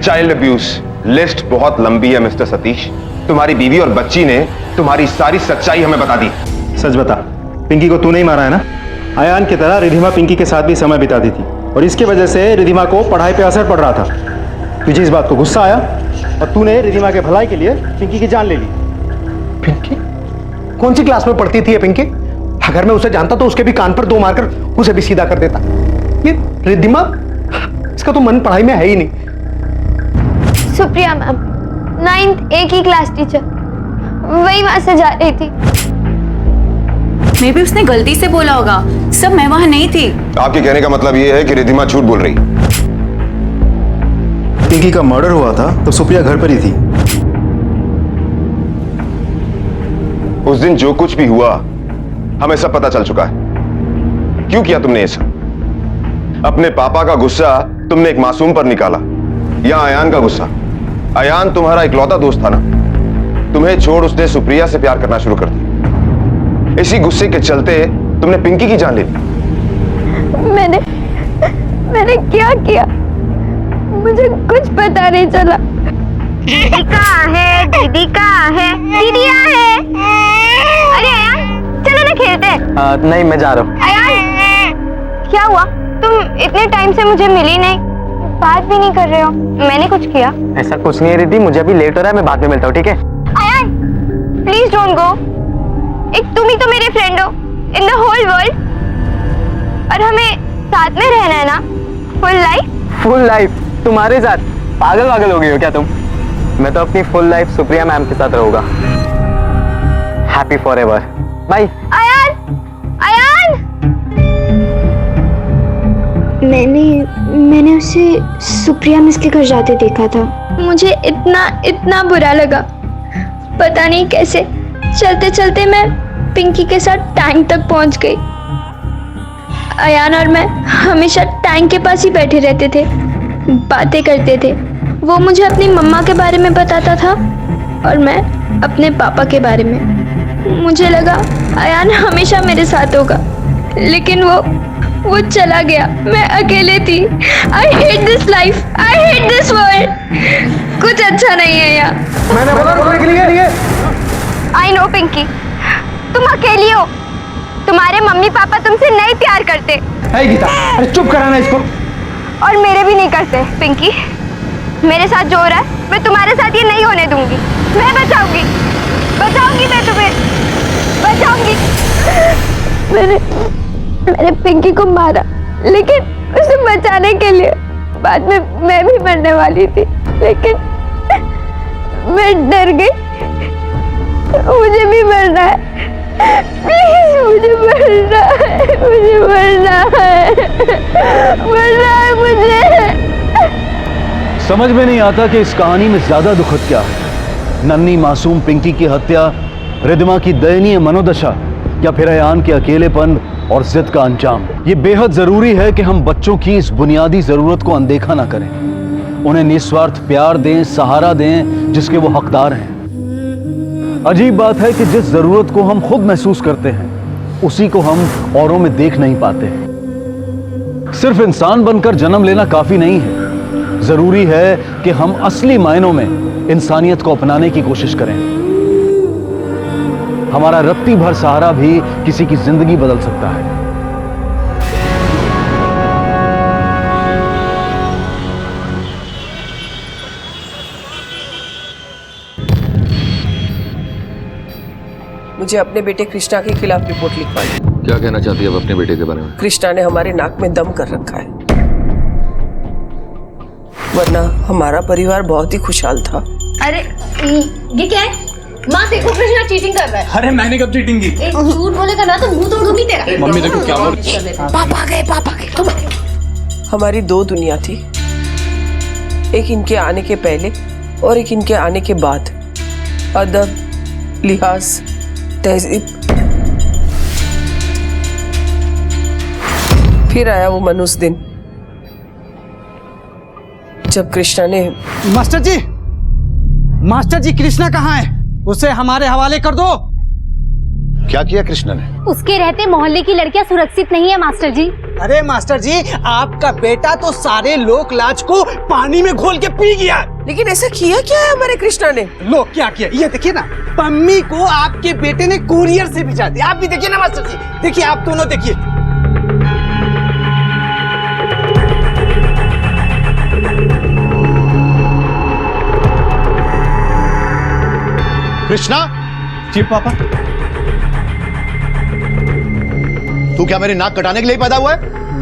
child abuse, list बहुत लंबी है मिस्टर सतीश। तुम्हारी बीवी और बच्ची ने तुम्हारी सारी सच्चाई हमें बता दी। सच बता, पिंकी को तू नहीं मारा है ना? अयान की तरह रिधिमा पिंकी के साथ भी समय बिताती थी, और इसके वजह से रिधिमा को पढ़ाई पे असर पड़ रहा था। तुझे इस बात को गुस्सा आया और तूने रिधिमा के भलाई के लिए पिंकी की जान ले ली। पिंकी कौन सी क्लास में पढ़ती थी ये पिंकी? अगर मैं उसे जानता तो उसके भी कान पर 2 मारकर उसे भी सीधा कर देता। ये रिधिमा, इसका तो मन पढ़ाई में है ही नहीं। सुप्रिया मैम 9th A की क्लास टीचर, वही वहां से जा रही थी। मे भी उसने गलती से बोला होगा, सब मैं वहां नहीं थी। आपके कहने का मतलब यह है कि रिधिमा झूठ बोल रही? पिंकी का मर्डर हुआ था तो सुप्रिया घर पर ही थी। उस दिन जो कुछ भी हुआ हमें सब पता चल चुका है। क्यों किया तुमने ये सब? अपने पापा का गुस्सा तुमने एक मासूम पर निकाला, या अयान का गुस्सा? अयान तुम्हारा इकलौता दोस्त था ना, तुम्हें छोड़ उसने सुप्रिया से प्यार करना शुरू कर दिया। इसी गुस्से के चलते तुमने पिंकी की जान ले ली। मैंने क्या किया मुझे कुछ पता नहीं चला। दीदी कहाँ है? दीदी कहाँ है? दीदी यहाँ है। अरे अयान चलो ना खेलते हैं। नहीं मैं जा रहा हूँ। अयान क्या हुआ? तुम इतने टाइम से मुझे मिली नहीं, बात भी नहीं कर रहे हो। मैंने कुछ किया? ऐसा कुछ नहीं है रिद्धि, मुझे अभी लेट हो रहा है, मैं बाद में मिलता हूँ, ठीक है? Ayan please don't go. एक तुम ही तो मेरे फ्रेंड हो इन द होल वर्ल्ड, और हमें साथ में रहना है ना फुल लाइफ। फुल लाइफ तुम्हारे साथ? पागल पागल हो गई हो क्या तुम? मैं तो अपनी फुल लाइफ सुप्रिया मैम के साथ रहूंगा। Happy for ever. Bye. Ayan मैंने उसे सुप्रिया मिस के घर जाते देखा था। मुझे इतना बुरा लगा, पता नहीं कैसे चलते चलते मैं पिंकी के साथ टैंक तक पहुंच गई। अयान और मैं हमेशा टैंक के पास ही बैठे रहते थे, बातें करते थे। वो मुझे अपनी मम्मा के बारे में बताता था और मैं अपने पापा के बारे में। मुझे लगा अयान हमेशा मेरे साथ होगा, लेकिन वो चला गया। मैं अकेले थी। I hate this life, I hate this world. कुछ अच्छा नहीं है यहाँ। मैंने बोला रोकने के लिए। आई नो पिंकी, तुम अकेली हो। तुम्हारे मम्मी पापा तुमसे नहीं प्यार करते। है गीता, अरे चुप कराना इसको। और मेरे भी नहीं करते। पिंकी मेरे साथ जो हो रहा है मैं तुम्हारे साथ ये नहीं होने दूंगी। मैं बचाऊंगी मैं तुम्हें बचाऊंगी। मैंने पिंकी को मारा, लेकिन उसे बचाने के लिए बाद में मैं भी मरने वाली थी, लेकिन मैं डर गई। मुझे भी मरना है, प्लीज मुझे मरना है, मुझे मरना है मुझे। समझ में नहीं आता कि इस कहानी में ज्यादा दुखद क्या है, नन्ही मासूम पिंकी की हत्या, रिद्धिमा की दयनीय मनोदशा, या फिर अयान के अकेलेपन और जिद का अंजाम। ये बेहद जरूरी है कि हम बच्चों की इस बुनियादी जरूरत को अनदेखा ना करें, उन्हें निस्वार्थ प्यार दें, सहारा दें जिसके वो हकदार हैं। अजीब बात है कि जिस जरूरत को हम खुद महसूस करते हैं उसी को हम औरों में देख नहीं पाते। सिर्फ इंसान बनकर जन्म लेना काफी नहीं है, जरूरी है कि हम असली मायनों में इंसानियत को अपनाने की कोशिश करें। हमारा रत्ती भर सहारा भी किसी की जिंदगी बदल सकता है। मुझे अपने बेटे कृष्णा के खिलाफ रिपोर्ट लिखवानी। क्या कहना चाहती है अब अपने बेटे के बारे में? कृष्णा ने हमारे नाक में दम कर रखा है, वरना हमारा परिवार बहुत ही खुशहाल था। अरे ये क्या है? माँ देखो, कृष्णा चीटिंग कर रहा है। अरे मैंने कब चीटिंग की? झूठ बोलेगा ना तो मुंह तोड़ दूंगी तेरा। मम्मी देखो क्या बोल। पापा गए तुम। हमारी दो दुनिया थी, एक इनके आने के पहले और एक इनके आने के बाद। अदब, लिहाज, तहजीब। फिर आया वो मनुष्य दिन जब कृष्णा ने। मास्टर जी कृष्णा कहाँ है? उसे हमारे हवाले कर दो। क्या किया कृष्णा ने? उसके रहते मोहल्ले की लड़कियां सुरक्षित नहीं है मास्टर जी। अरे मास्टर जी, आपका बेटा तो सारे लोक लाज को पानी में घोल के पी गया। लेकिन ऐसा किया क्या है हमारे कृष्णा ने? लो क्या किया, ये देखिए ना, पम्मी को आपके बेटे ने कुरियर से भिजा दिया। आप भी देखिए ना मास्टर जी, देखिए आप दोनों देखिए। कृष्णा? जी पापा। तू क्या मेरी नाक कटाने के लिए पैदा हुआ है?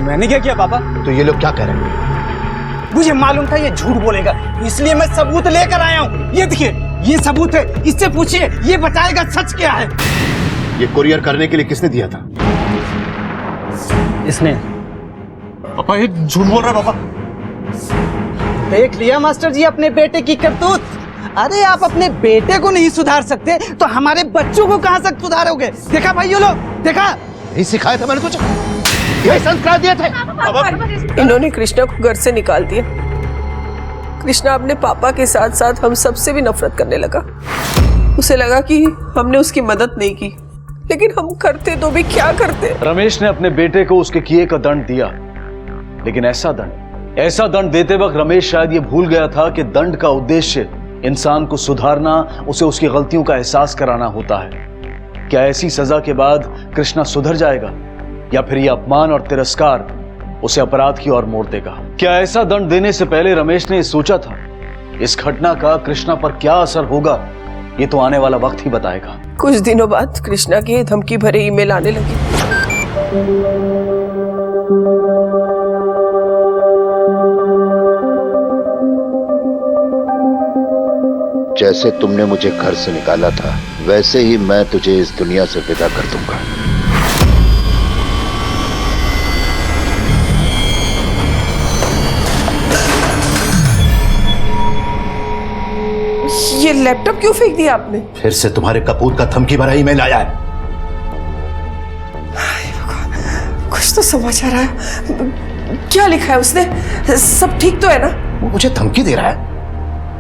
मैंने क्या किया पापा? तो ये लोग क्या कह रहे हैं? मुझे मालूम था ये झूठ बोलेगा, इसलिए मैं सबूत लेकर आया हूँ। ये देखिए, ये सबूत है, इससे पूछिए, ये बताएगा सच क्या है। ये कुरियर करने के लिए किसने दिया था? इसने। पापा ये झूठ बोल रहा है। पापा देख लिया मास्टर जी अपने बेटे की करतूत। अरे आप अपने बेटे को नहीं सुधार सकते तो हमारे बच्चों को कहां से सुधारोगे? देखा भाइयों लोग, देखा? यही सिखाया था मैंने तुझे, यही संस्कार दिए थे। इन्होंने कृष्णा को घर से निकाल दिया। कृष्णा अपने पापा के साथ साथ हम सबसे भी नफरत करने लगा। उसे लगा कि हमने उसकी मदद नहीं की, लेकिन हम करते तो भी क्या करते। रमेश ने अपने बेटे को उसके किए का दंड दिया, लेकिन ऐसा दंड देते वक्त रमेश शायद ये भूल गया था कि दंड का उद्देश्य इंसान को सुधारना, उसे उसकी गलतियों का एहसास कराना होता है। क्या ऐसी सजा के बाद कृष्णा सुधर जाएगा, या फिर यह अपमान और तिरस्कार उसे अपराध की ओर मोड़ देगा? क्या ऐसा दंड देने से पहले रमेश ने सोचा था इस घटना का कृष्णा पर क्या असर होगा? ये तो आने वाला वक्त ही बताएगा। कुछ दिनों बाद कृष्णा के धमकी भरे ईमेल आने लगे। जैसे तुमने मुझे घर से निकाला था, वैसे ही मैं तुझे इस दुनिया से विदा कर दूंगा। ये लैपटॉप क्यों फेंक दिया आपने? फिर से तुम्हारे कपूर का धमकी भरा ईमेल आया है। कुछ तो समाचार आया। क्या लिखा है उसने? सब ठीक तो है ना? वो मुझे धमकी दे रहा है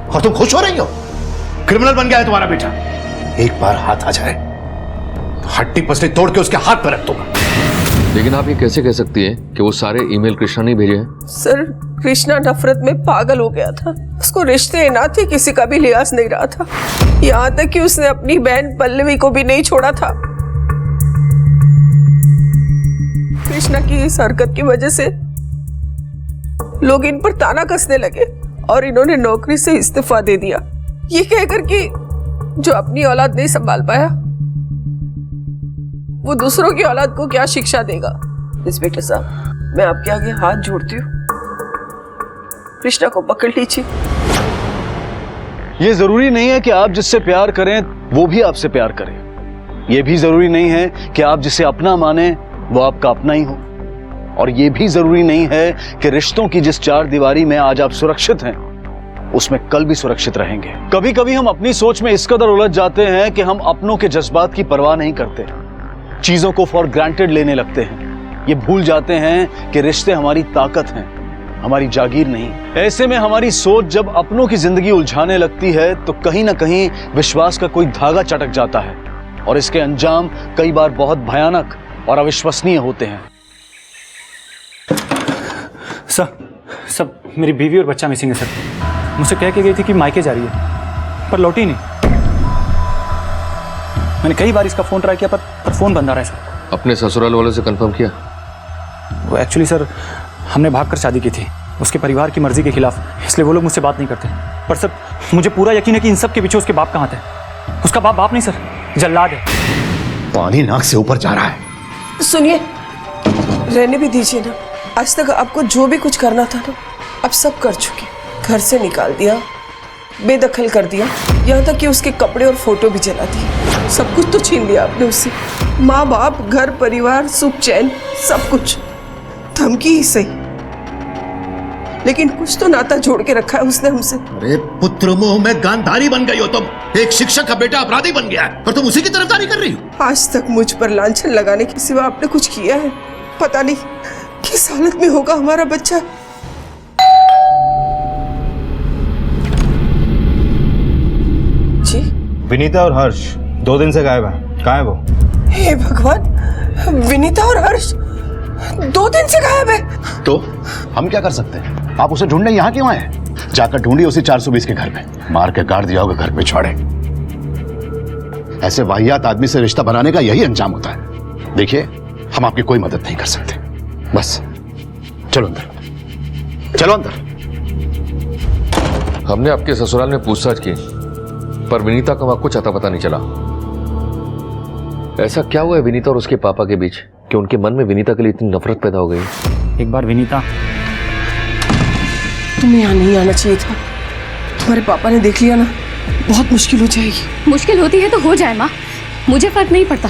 और तुम खुश हो रही हो? क्रिमिनल बन गया है तुम्हारा बेटा। एक बार हाथ आ जाए तो हड्डी पसली तोड़ के उसके हाथ पर रख दूंगा। लेकिन आप ये कैसे कह सकती हैं कि वो सारे ईमेल कृष्णा ने भेजे हैं? सर, कृष्णा नफरत में पागल हो गया था। उसको रिश्ते नाते किसी का भी लिहाज नहीं रहा था। यहाँ तक कि उसने अपनी बहन पल्लवी को भी नहीं छोड़ा था। कृष्णा की इस हरकत की वजह से लोग इन पर ताना कसने लगे और इन्होंने नौकरी से इस्तीफा दे दिया, ये कहकर कि जो अपनी औलाद नहीं संभाल पाया वो दूसरों की औलाद को क्या शिक्षा देगा। इंस्पेक्टर साहब, मैं आपके आगे हाथ जोड़ती हूँ, कृष्णा को पकड़ लीजिए। ये जरूरी नहीं है कि आप जिससे प्यार करें वो भी आपसे प्यार करे। ये भी जरूरी नहीं है कि आप जिसे अपना माने वो आपका अपना ही हो। और ये भी जरूरी नहीं है कि रिश्तों की जिस चार दीवारी में आज आप सुरक्षित हैं उसमें कल भी सुरक्षित रहेंगे। कभी कभी हम अपनी सोच में इस कदर उलझ जाते हैं कि हम अपनों के जज्बात की परवाह नहीं करते, चीजों को फॉर ग्रांटेड लेने लगते हैं। ये भूल जाते हैं कि रिश्ते हमारी ताकत हैं, हमारी जागीर नहीं। ऐसे में हमारी सोच जब अपनों की जिंदगी उलझाने लगती है तो कहीं ना कहीं विश्वास का कोई धागा चटक जाता है और इसके अंजाम कई बार बहुत भयानक और अविश्वसनीय होते हैं। सर मेरी बीवी और बच्चा मिसिंग है सर। मुझसे कह के गई थी कि मायके जा रही है, पर लौटी नहीं। मैंने कई बार इसका फोन ट्राई किया पर फोन बंद आ रहा है सर। अपने ससुराल वालों से कंफर्म किया? वो एक्चुअली सर हमने भागकर शादी की थी उसके परिवार की मर्जी के खिलाफ, इसलिए वो लोग मुझसे बात नहीं करते। पर सर मुझे पूरा यकीन है कि इन सब के पीछे उसके बाप कहाँ थे। उसका बाप नहीं सर, जल्लाद है। पानी नाक से ऊपर जा रहा है। सुनिए, रहने भी दीजिए ना। आज तक आपको जो भी कुछ करना था ना, अब सब कर चुके। घर से निकाल दिया, बेदखल कर दिया, यहाँ तक कि उसके कपड़े और फोटो भी जला दिए। सब कुछ तो छीन लिया आपने उससे, माँ बाप, घर परिवार, सुख चैन, सब कुछ। धमकी ही सही, लेकिन कुछ तो नाता जोड़ के रखा है उसने हमसे। अरे पुत्र मोह में गांधारी बन गई हो तुम। एक शिक्षक का बेटा अपराधी बन गया है और तुम उसी की तरफदारी कर रही हो। आज तक मुझ पर लांछन लगाने के सिवा आपने कुछ किया है? पता नहीं किस हालत में होगा हमारा बच्चा। जी? विनीता और हर्ष 2 दिन से गायब है। कहाँ है वो? हे भगवान, विनीता और हर्ष 2 दिन से गायब है। तो हम क्या कर सकते हैं? आप उसे ढूंढने यहाँ क्यों आए? जाकर ढूंढिए उसे 420 के घर में। मार के गाड़ दिया होगा घर पे छोड़े। ऐसे वाहियात आदमी से रिश्ता बनाने का यही अंजाम होता है। देखिए, हम आपकी कोई मदद नहीं कर सकते। बस चलो अंदर, चलो अंदर। हमने आपके ससुराल में पूछताछ की पर विनीता का वहां कुछ अता पता नहीं चला। ऐसा क्या हुआ है विनीता और उसके पापा के बीच कि उनके मन में विनीता के लिए इतनी नफरत पैदा हो गई? एक बार विनीता, तुम्हें यहाँ नहीं आना चाहिए था। तुम्हारे पापा ने देख लिया ना, बहुत मुश्किल हो जाएगी। मुश्किल होती है तो हो जाए माँ, मुझे फर्क नहीं पड़ता।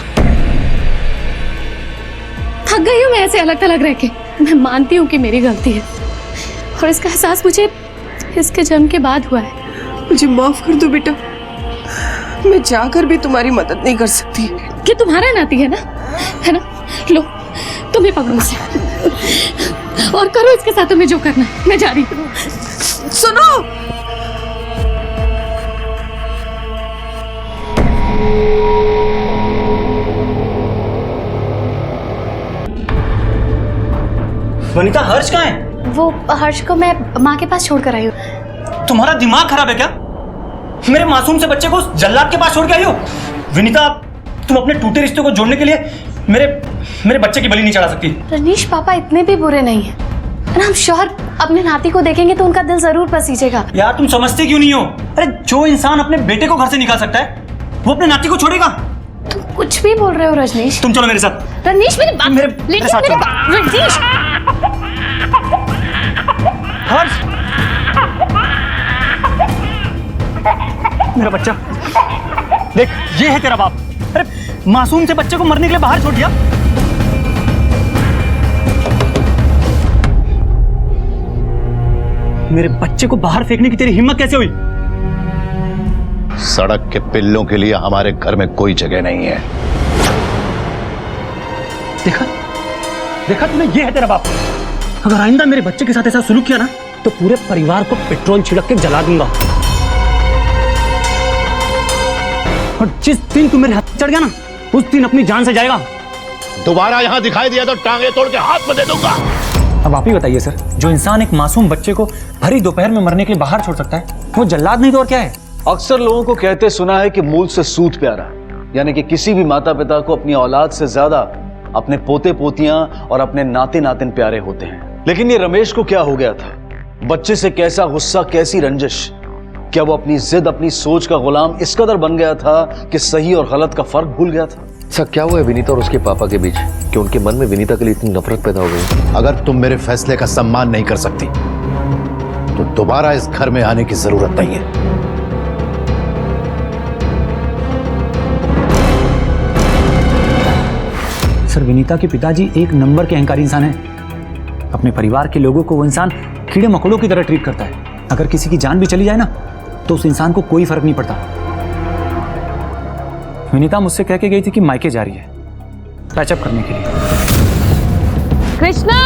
थक गई हूँ मैं ऐसे अलग थलग रह के। मैं मानती हूँ कि मेरी गलती है और इसका एहसास मुझे इसके जन्म के बाद हुआ है। मुझे माफ कर दो बेटा, मैं जाकर भी तुम्हारी मदद नहीं कर सकती। कि तुम्हारा नाती है ना? लो तुम्हें पकड़ो से और करो इसके साथ तुम्हें जो करना है। मैं जा रही हूँ। सुनो, वनिता, हर्ष कहाँ है? वो हर्ष को मैं माँ के पास छोड़कर आई हूँ। तुम्हारा दिमाग खराब है क्या? मेरे मासूम से बच्चे को जल्लाद के पास छोड़ के आई हो? विनीता, तुम अपने टूटे रिश्ते को जोड़ने के लिए मेरे बच्चे की बलि नहीं चढ़ा सकती। रनीश, पापा इतने भी बुरे नहीं है। हम श्योर अपने नाती को देखेंगे तो उनका दिल जरूर पसीजेगा। यार तुम समझते क्यों नहीं हो? अरे जो इंसान अपने बेटे को घर से निकाल सकता है वो अपने नाती को छोड़ेगा? तुम कुछ भी बोल रहे हो रजनीश। तुम चलो मेरे साथ। रजनीश मेरी बात, मेरे साथ चलो। रजनीश, हर्ष, मेरा बच्चा देख, ये है तेरा बाप। अरे मासूम से बच्चे को मरने के लिए बाहर छोड़ दिया। मेरे बच्चे को बाहर फेंकने की तेरी हिम्मत कैसे हुई? सड़क के पिल्लों के लिए हमारे घर में कोई जगह नहीं है। देखा तूने, ये है तेरा बाप। अगर आइंदा मेरे बच्चे के साथ ऐसा सुलूक किया ना तो पूरे परिवार को पेट्रोल छिड़क के जला दूंगा। और जिस दिन तू मेरे हाथ चढ़ गया ना उस दिन अपनी जान से जाएगा। दोबारा यहाँ दिखाई दिया तो टांगे तोड़ के हाथ में दे दूंगा। अब आप ही बताइए सर, जो इंसान एक मासूम बच्चे को भरी दोपहर में मरने के लिए बाहर छोड़ सकता है वो जल्लाद नहीं तो और क्या है? अक्सर लोगों को कहते सुना है कि मूल से सूत प्यारा, यानी कि किसी भी माता पिता को अपनी औलाद से ज्यादा अपने पोते पोतियां और अपने नाते नातिन प्यारे होते हैं। लेकिन ये रमेश को क्या हो गया था? बच्चे से कैसा गुस्सा, कैसी रंजिश? क्या वो अपनी जिद, अपनी सोच का गुलाम इस कदर बन गया था कि सही और गलत का फर्क भूल गया था? ऐसा क्या हुआ है विनीता और उसके पापा के बीच कि उनके मन में विनीता के लिए इतनी नफरत पैदा हो गई? अगर तुम मेरे फैसले का सम्मान नहीं कर सकती तो दोबारा इस घर में आने की जरूरत नहीं है। सर, विनीता के पिताजी एक नंबर के अहंकारी इंसान हैं। अपने परिवार के लोगों को वो इंसान कीड़े मकोड़ों की तरह ट्रीट करता है। अगर किसी की जान भी चली जाए ना तो उस इंसान को कोई फर्क नहीं पड़ता। विनीता मुझसे कह के गई थी कि मायके जा रही है पैचअप करने के लिए। कृष्णा,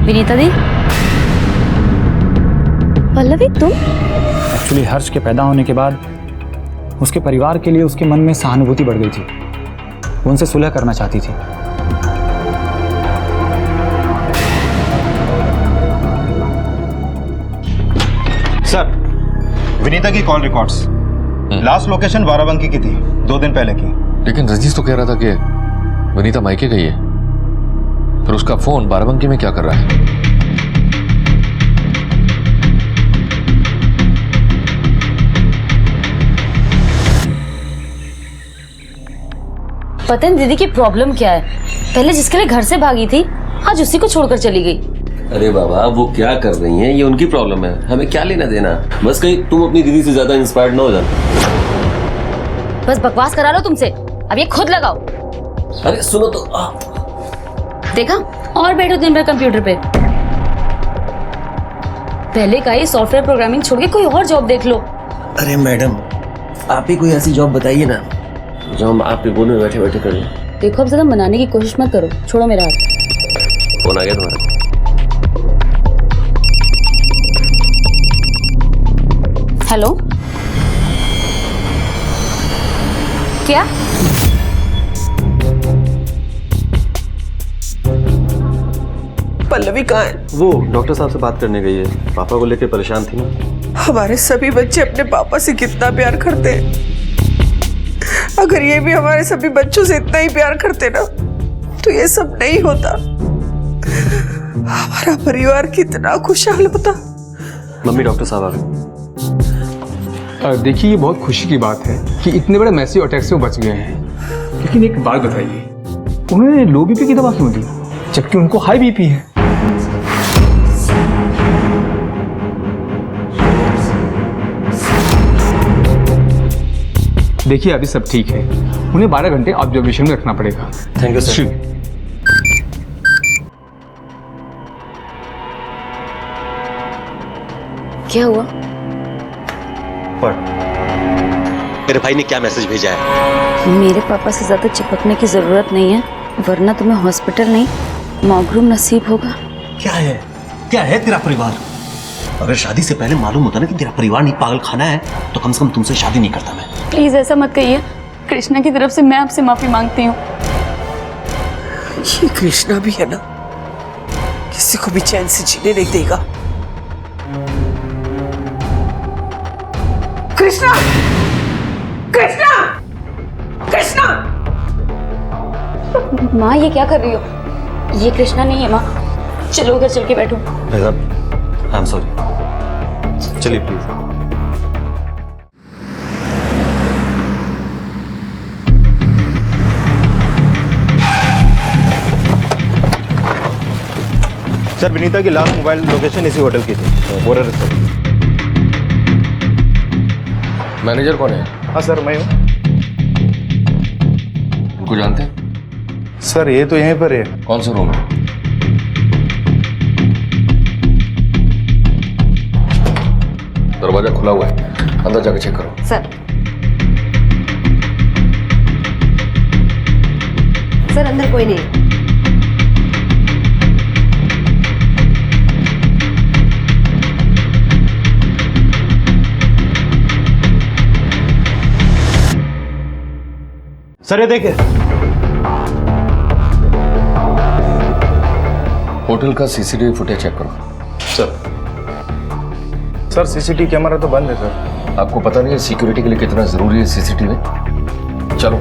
विनीता दी, पल्लवी तुम? एक्चुअली हर्ष के पैदा होने के बाद उसके परिवार के लिए उसके मन में सहानुभूति बढ़ गई थी। वो उनसे सुलह करना चाहती थी। सर, विनीता की call records last location Barabanki की थी, 2 दिन पहले की। लेकिन रजनीश तो कह रहा था कि विनीता मायके गई है, फिर उसका फोन बाराबंकी में क्या कर रहा है? पता नहीं दीदी की प्रॉब्लम क्या है। पहले जिसके लिए घर से भागी थी आज उसी को छोड़कर चली गई। अरे बाबा, वो क्या कर रही हैं ये उनकी प्रॉब्लम है, हमें क्या लेना देना। बस कहीं तुम अपनी दीदी से ज्यादा इंस्पायर्ड ना हो जाना। बस बकवास करा लो तुमसे, अब ये खुद लगाओ। अरे सुनो तो। देखा, और बैठो दिन भर कंप्यूटर पे। पहले का ये सॉफ्टवेयर प्रोग्रामिंग छोड़ के कोई और जॉब देख लो। अरे मैडम, आप ही कोई ऐसी जॉब बताइए ना जो हम आपके कोने में बैठे बैठे कर लें। देखो, अब ज्यादा मनाने की कोशिश मत करो, छोड़ो मेरा हाथ। फोन आ गया तुम्हारा? हेलो, क्या? पल्लवी कहाँ है? वो डॉक्टर साहब से बात करने गई है, पापा को लेकर परेशान थी ना। हमारे सभी बच्चे अपने पापा से कितना प्यार करते हैं। अगर ये भी हमारे सभी बच्चों से इतना ही प्यार करते ना तो ये सब नहीं होता। हमारा परिवार कितना खुशहाल होता। मम्मी, डॉक्टर साहब आ गए। देखिए, ये बहुत खुशी की बात है कि इतने बड़े मैसिव अटैक से वो बच गए हैं। लेकिन एक बात बताइए, उन्होंने लो बीपी की दवा क्यों दी जबकि उनको हाई बीपी है? देखिए, अभी सब ठीक है, उन्हें 12 घंटे ऑब्जर्वेशन में रखना पड़ेगा। Thank you sir. क्या हुआ? मेरे भाई ने क्या मैसेज भेजा है? मेरे पापा से ज्यादा चिपकने की जरूरत नहीं है, वरना तुम्हें हॉस्पिटल नहीं मौगरूम नसीब होगा। क्या है, क्या है तेरा परिवार? अगर शादी से पहले मालूम होता ना कि तेरा परिवार नहीं पागल खाना है तो कम से कम तुमसे शादी नहीं करता मैं। प्लीज ऐसा मत कहिए, कृष्णा की तरफ से मैं आपसे माफी मांगती हूँ। ये कृष्णा भी है ना, किसी को भी चैन से जीने नहीं देगा। कृष्णा, कृष्णा, कृष्णा! माँ, ये क्या कर रही हो? ये कृष्णा नहीं है माँ, चलो उधर चल के बैठो। आई एम सॉरी, चलिए प्लीज। सर, विनीता की लास्ट मोबाइल लोकेशन इसी होटल की थी, बोरा रिसोर्ट। मैनेजर कौन है? हाँ सर, मैं हूँ। उनको जानते हैं? सर, ये तो यहीं पर है। कौन सा रूम है? दरवाजा खुला हुआ है, अंदर जाकर चेक करो। सर, सर अंदर कोई नहीं। सर, ये देखिए। होटल का सीसीटीवी फुटेज चेक करो। सर, सीसीटीवी कैमरा तो बंद है सर। आपको पता नहीं है सिक्योरिटी के लिए कितना जरूरी है सीसीटीवी? चलो।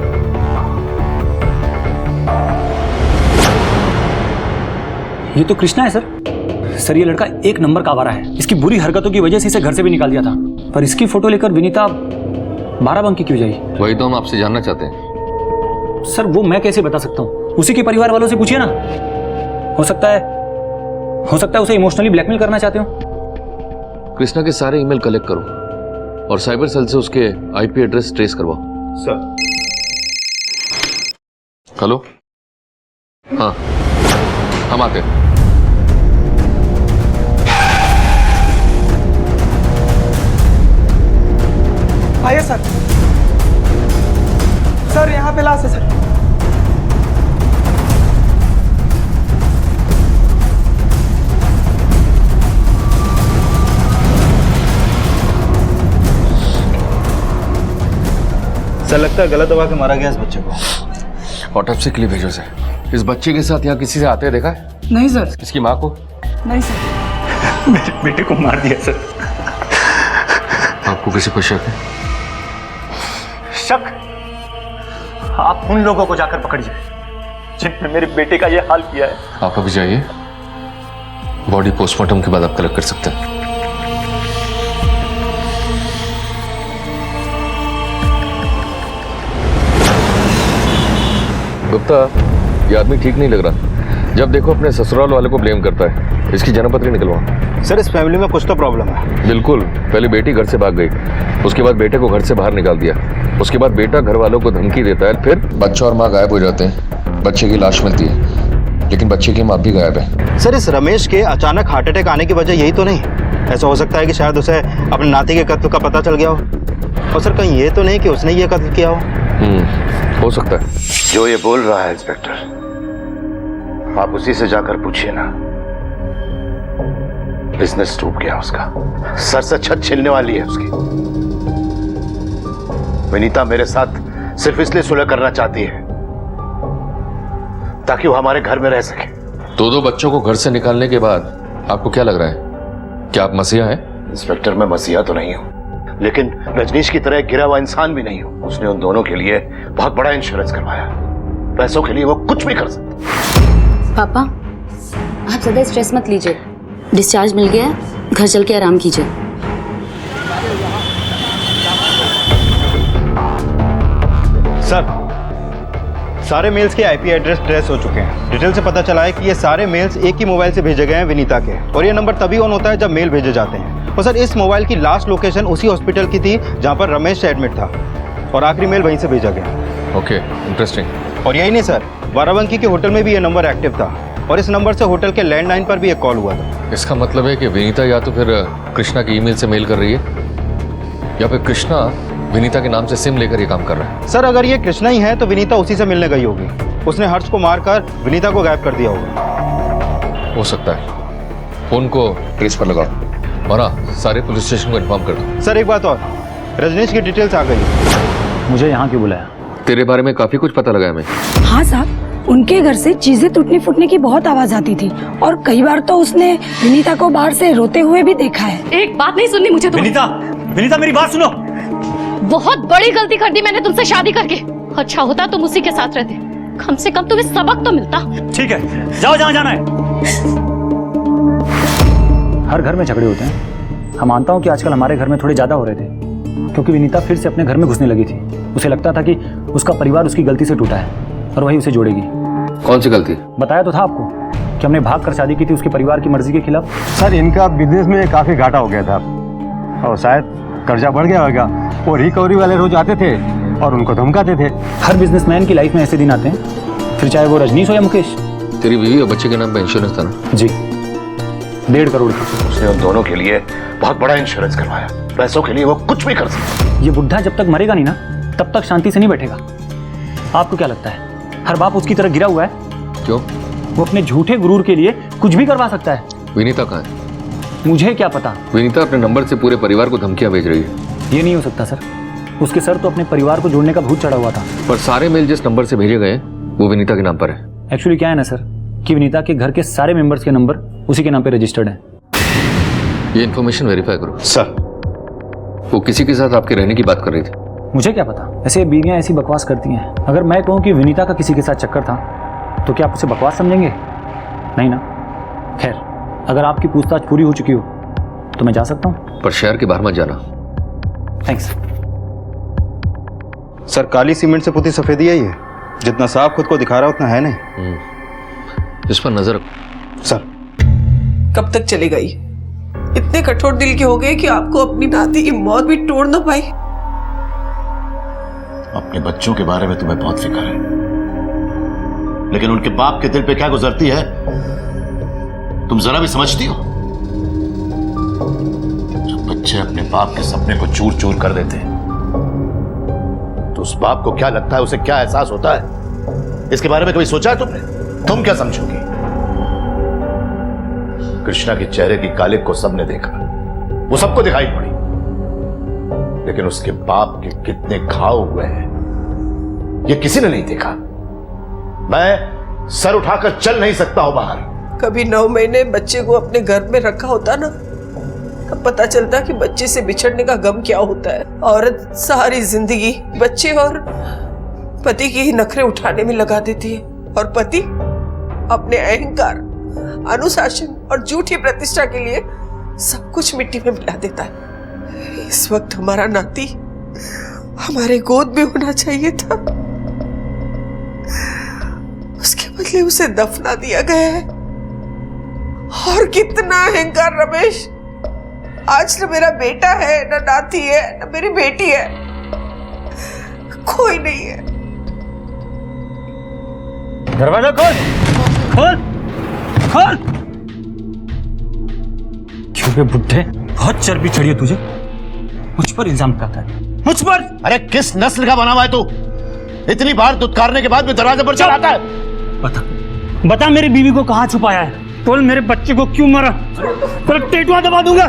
ये तो कृष्णा है सर। ये लड़का एक नंबर का आवारा है। इसकी बुरी हरकतों की वजह से इसे घर से भी निकाल दिया था, पर इसकी फोटो लेकर विनीता बाराबंकी क्यों जाई? वही तो हम आपसे जानना चाहते हैं। सर वो मैं कैसे बता सकता हूँ? उसी के परिवार वालों से पूछिए ना। हो सकता है उसे इमोशनली ब्लैकमेल करना चाहते हो। कृष्णा के सारे ईमेल कलेक्ट करो और साइबर सेल से उसके आईपी एड्रेस ट्रेस करवाओ। सर। हेलो, हाँ हम आते हैं। आइए सर। सर यहाँ पे लाश है सर। सर लगता है गलत दबा के मारा गया इस बच्चे को। ऑटोप्सी के लिए भेजो सर। इस बच्चे के साथ यहाँ किसी से आते देखा है? नहीं सर। इसकी माँ को? नहीं सर। मेरे बेटे को मार दिया सर। आपको किसी पर शक है? शक? आप उन लोगों को जाकर पकड़िए जिनने मेरे बेटे का ये हाल किया है। आप अभी जाइए, बॉडी पोस्टमार्टम के बाद आप कलेक्ट कर सकते हैं। गुप्ता, ये आदमी ठीक नहीं लग रहा। जब देखो अपने ससुराल वाले को ब्लेम करता है। इसकी जन्मपत्री निकलवा। सर इस फैमिली में कुछ तो प्रॉब्लम है। बिल्कुल। पहले बेटी घर से भाग गई, उसके बाद बेटे को घर से बाहर निकाल दिया, उसके बाद बेटा घर वालों को धमकी देता है, फिर बच्चा और माँ गायब हो जाते हैं। बच्चे की लाश मिलती है, लेकिन बच्चे की माँ भी गायब है। सर इस रमेश के अचानक हार्ट अटैक आने की वजह यही तो नहीं? ऐसा हो सकता है कि शायद उसे अपने नाती के कत्ल का पता चल गया हो, और सर कहीं ये तो नहीं कि उसने ये कत्ल किया हो सकता है। जो ये बोल रहा है इंस्पेक्टर, आप उसी से जाकर पूछिए ना। बिजनेस डूब गया उसका, सर से छत छिलने वाली है उसकी। विनीता मेरे साथ सिर्फ इसलिए सुलह करना चाहती है ताकि वो हमारे घर में रह सके। दो बच्चों को घर से निकालने के बाद आपको क्या लग रहा है? क्या आप मसीहा हैं? इंस्पेक्टर मैं मसीहा तो नहीं हूं, लेकिन रजनीश की तरह गिरा हुआ इंसान भी नहीं हूं। उसने उन दोनों के लिए बहुत बड़ा इंश्योरेंस करवाया। पैसों के लिए वो कुछ भी कर सकता। पापा, आप ज्यादा स्ट्रेस मत लीजिए। डिस्चार्ज मिल गया, घर चल के आराम कीजिए। सर सारे मेल्स के आईपी एड्रेस ट्रेस हो चुके हैं। डिटेल से पता चला है कि ये सारे मेल्स एक ही मोबाइल से भेजे गए हैं विनीता के, और ये नंबर तभी ऑन होता है जब मेल भेजे जाते हैं। और सर इस मोबाइल की लास्ट लोकेशन उसी हॉस्पिटल की थी जहां पर रमेश एडमिट था, और आखिरी मेल वहीं से भेजा गया। Okay, interesting. और यही नहीं सर, बाराबंकी के होटल में भी ये नंबर एक्टिव था, और इस नंबर से होटल के लैंडलाइन पर भी एक कॉल हुआ था। इसका मतलब है कि विनीता या तो फिर कृष्णा की ईमेल से मेल कर रही है, या फिर कृष्णा विनीता के नाम से सिम लेकर ये काम कर रहा है। सर अगर ये कृष्णा ही है तो विनीता उसी से मिलने गई होगी। उसने हर्ष को मारकर विनीता को गायब कर दिया होगा। हो सकता है। फोन को ट्रेस पर लगाओ और हाँ, सारे पुलिस स्टेशन को इन्फॉर्म कर दो। सर एक बात और, रजनीश की डिटेल्स आ गई। मुझे यहाँ क्यों बुलाया? तेरे बारे में काफी कुछ पता लगा है हमें। हाँ साहब, उनके घर से चीजें टूटने फूटने की बहुत आवाज आती थी, और कई बार तो उसने विनीता को बाहर से रोते हुए भी देखा है। एक बात नहीं सुननी मुझे। विनीता मेरी बात सुनो। बहुत बड़ी गलती कर दी मैंने तुमसे शादी करके। अच्छा होता तुम उसी के साथ रहते, कम से कम तुम्हें सबक तो मिलता। ठीक है, जाओ जहां जाना है। हर घर में झगड़े होते हैं। हम मानता हूँ कि आजकल हमारे घर में थोड़े ज्यादा हो रहे थे, क्योंकि विनीता फिर से अपने घर में घुसने लगी थी। उसे लगता था कि उसका परिवार उसकी गलती से टूटा है और वही उसे जोड़ेगी। कौन सी गलती? बताया तो था आपको कि हमने भाग कर शादी की थी उसके परिवार की मर्जी के खिलाफ। सर इनका बिजनेस में काफी घाटा हो गया था, और शायद कर्जा बढ़ गया होगा। वो रिकवरी वाले रोज आते थे और उनको धमकाते थे। हर बिजनेसमैन की लाइफ में ऐसे दिन आते हैं, फिर चाहे वो रजनीश हो या मुकेश। तेरी बीवी और बच्चे के नाम पे इंश्योरेंस था ना? जी, 1.5 करोड़ का। उसने उन दोनों के लिए बहुत बड़ा इंश्योरेंस करवाया। पैसों के लिए वो कुछ भी कर सकता। ये बुढ़ा जब तक मरेगा नहीं ना, तब तक शांति से नहीं बैठेगा। आपको क्या लगता है हर बाप उसकी तरह गिरा हुआ है? क्यों? वो अपने झूठे गुरूर के लिए कुछ भी करवा सकता है। विनीता कहाँ है? मुझे क्या पता। विनीता अपने नंबर से पूरे परिवार को धमकियां भेज रही है। ये नहीं हो सकता सर, उसके सर तो अपने परिवार को जोड़ने का भूत चढ़ा हुआ था। पर सारे मेल जिस नंबर से भेजे गए वो विनीता के नाम पर है। एक्चुअली क्या है ना सर, कि विनीता के घर के सारे मेंबर्स के नंबर उसी के नाम पे रजिस्टर्ड है। ये इन्फॉर्मेशन वेरीफाई करो। सर वो किसी के साथ आपके रहने की बात कर रही थी। मुझे क्या पता, ऐसे बीवियां ऐसी बकवास करती हैं। अगर मैं कहूँ कि विनीता का किसी के साथ चक्कर था तो क्या आप उसे बकवास समझेंगे? नहीं ना। खैर, अगर आपकी पूछताछ पूरी हो चुकी हो तो मैं जा सकता हूँ। पर शहर के बाहर मत जाना। थैंक्स। सर, काली सीमेंट से पुती सफेदी यही है, जितना साफ खुद को दिखा रहा है उतना है नहीं। इस पर नजर रखो। सर, कब तक चलेगा ये? इतने कठोर दिल के हो गए कि आपको अपनी नाती की मौत भी तोड़ ना पाई। अपने बच्चों के बारे में तुम्हें बहुत फिक्र है, लेकिन उनके बाप के दिल पे क्या गुजरती है तुम जरा भी समझती हो? जब बच्चे अपने बाप के सपने को चूर चूर कर देते हैं तो उस बाप को क्या लगता है, उसे क्या एहसास होता है? इसके बारे में कभी सोचा है तुमने? तुम क्या समझोगी? कृष्णा के चेहरे की कालिक को सबने देखा, वो सबको दिखाई पड़ी, लेकिन उसके बाप के कितने घाव हुए हैं ये किसी ने नहीं देखा। मैं सर उठाकर चल नहीं सकता हूं बाहर। कभी 9 महीने बच्चे को अपने घर में रखा होता ना, तब पता चलता कि बच्चे से बिछड़ने का गम क्या होता है। औरत सारी जिंदगी बच्चे और पति के ही नखरे उठाने में लगा देती है, और पति अपने अहंकार, अनुशासन और झूठी प्रतिष्ठा के लिए सब कुछ मिट्टी में मिला देता है। इस वक्त हमारा नाती हमारे गोद में होना चाहिए था, उसके बदले उसे दफना दिया गया है। और कितना अहंकार रमेश! आज न मेरा बेटा है, न नाती है, न मेरी बेटी है, कोई नहीं है। दरवाजा खोल, खोल, खोल। क्यों बे बुड्ढे, बहुत चर्बी चढ़ी है तुझे, मुझ पर इल्जाम लगाता है, मुझ पर। अरे किस नस्ल का बना हुआ है तू? इतनी बार दुत्कारने के बाद भी दरवाजे पर चढ़ाता है। बता, बता मेरी बीवी को कहां छुपाया है? बोल, मेरे बच्चे को क्यों मारा? तेरा टेटुआ दबा दूंगा।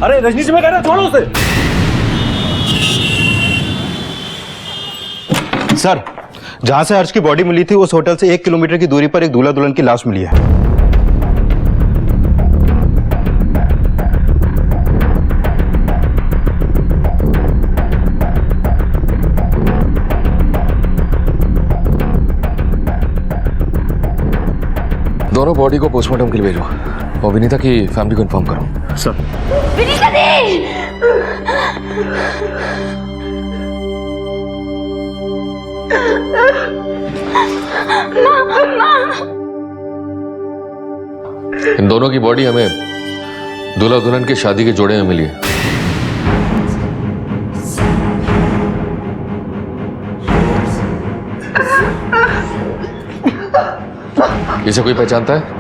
अरे रजनी से मैं कह रहा, छोड़ो उसे। सर, जहां से हर्ष की बॉडी मिली थी उस होटल से 1 किलोमीटर की दूरी पर एक दूल्हा दुल्हन की लाश मिली है। दोनों बॉडी को पोस्टमार्टम के लिए भेजो और विनीता की फैमिली को इन्फॉर्म करो। सर। विनीता दी! इन दोनों की बॉडी हमें दूल्हा दुल्हन की शादी के जोड़े में मिली है। इसे कोई पहचानता है?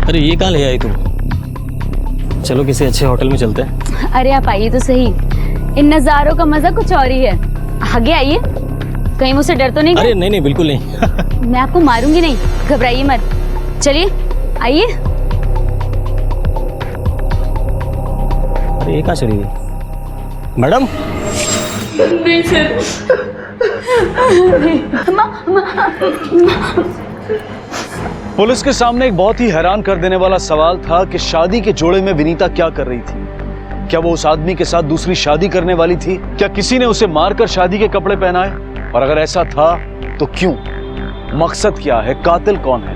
अरे ये कहाँ ले आई तुम? चलो किसी अच्छे होटल में चलते हैं। अरे आप आइए तो सही, इन नज़ारों का मजा कुछ और ही है। आगे आइए, कहीं मुझसे डर तो नहीं? अरे नहीं नहीं, बिल्कुल नहीं। मैं आपको मारूंगी नहीं, घबराइए मत। चलिए आइए। अरे ये कहाँ चली गई मैडम? पुलिस के सामने एक बहुत ही हैरान कर देने वाला सवाल था कि शादी के जोड़े में विनीता क्या कर रही थी। क्या वो उस आदमी के साथ दूसरी शादी करने वाली थी? क्या किसी ने उसे मारकर शादी के कपड़े पहनाए? और अगर ऐसा था तो क्यों? मकसद क्या है? कातिल कौन है?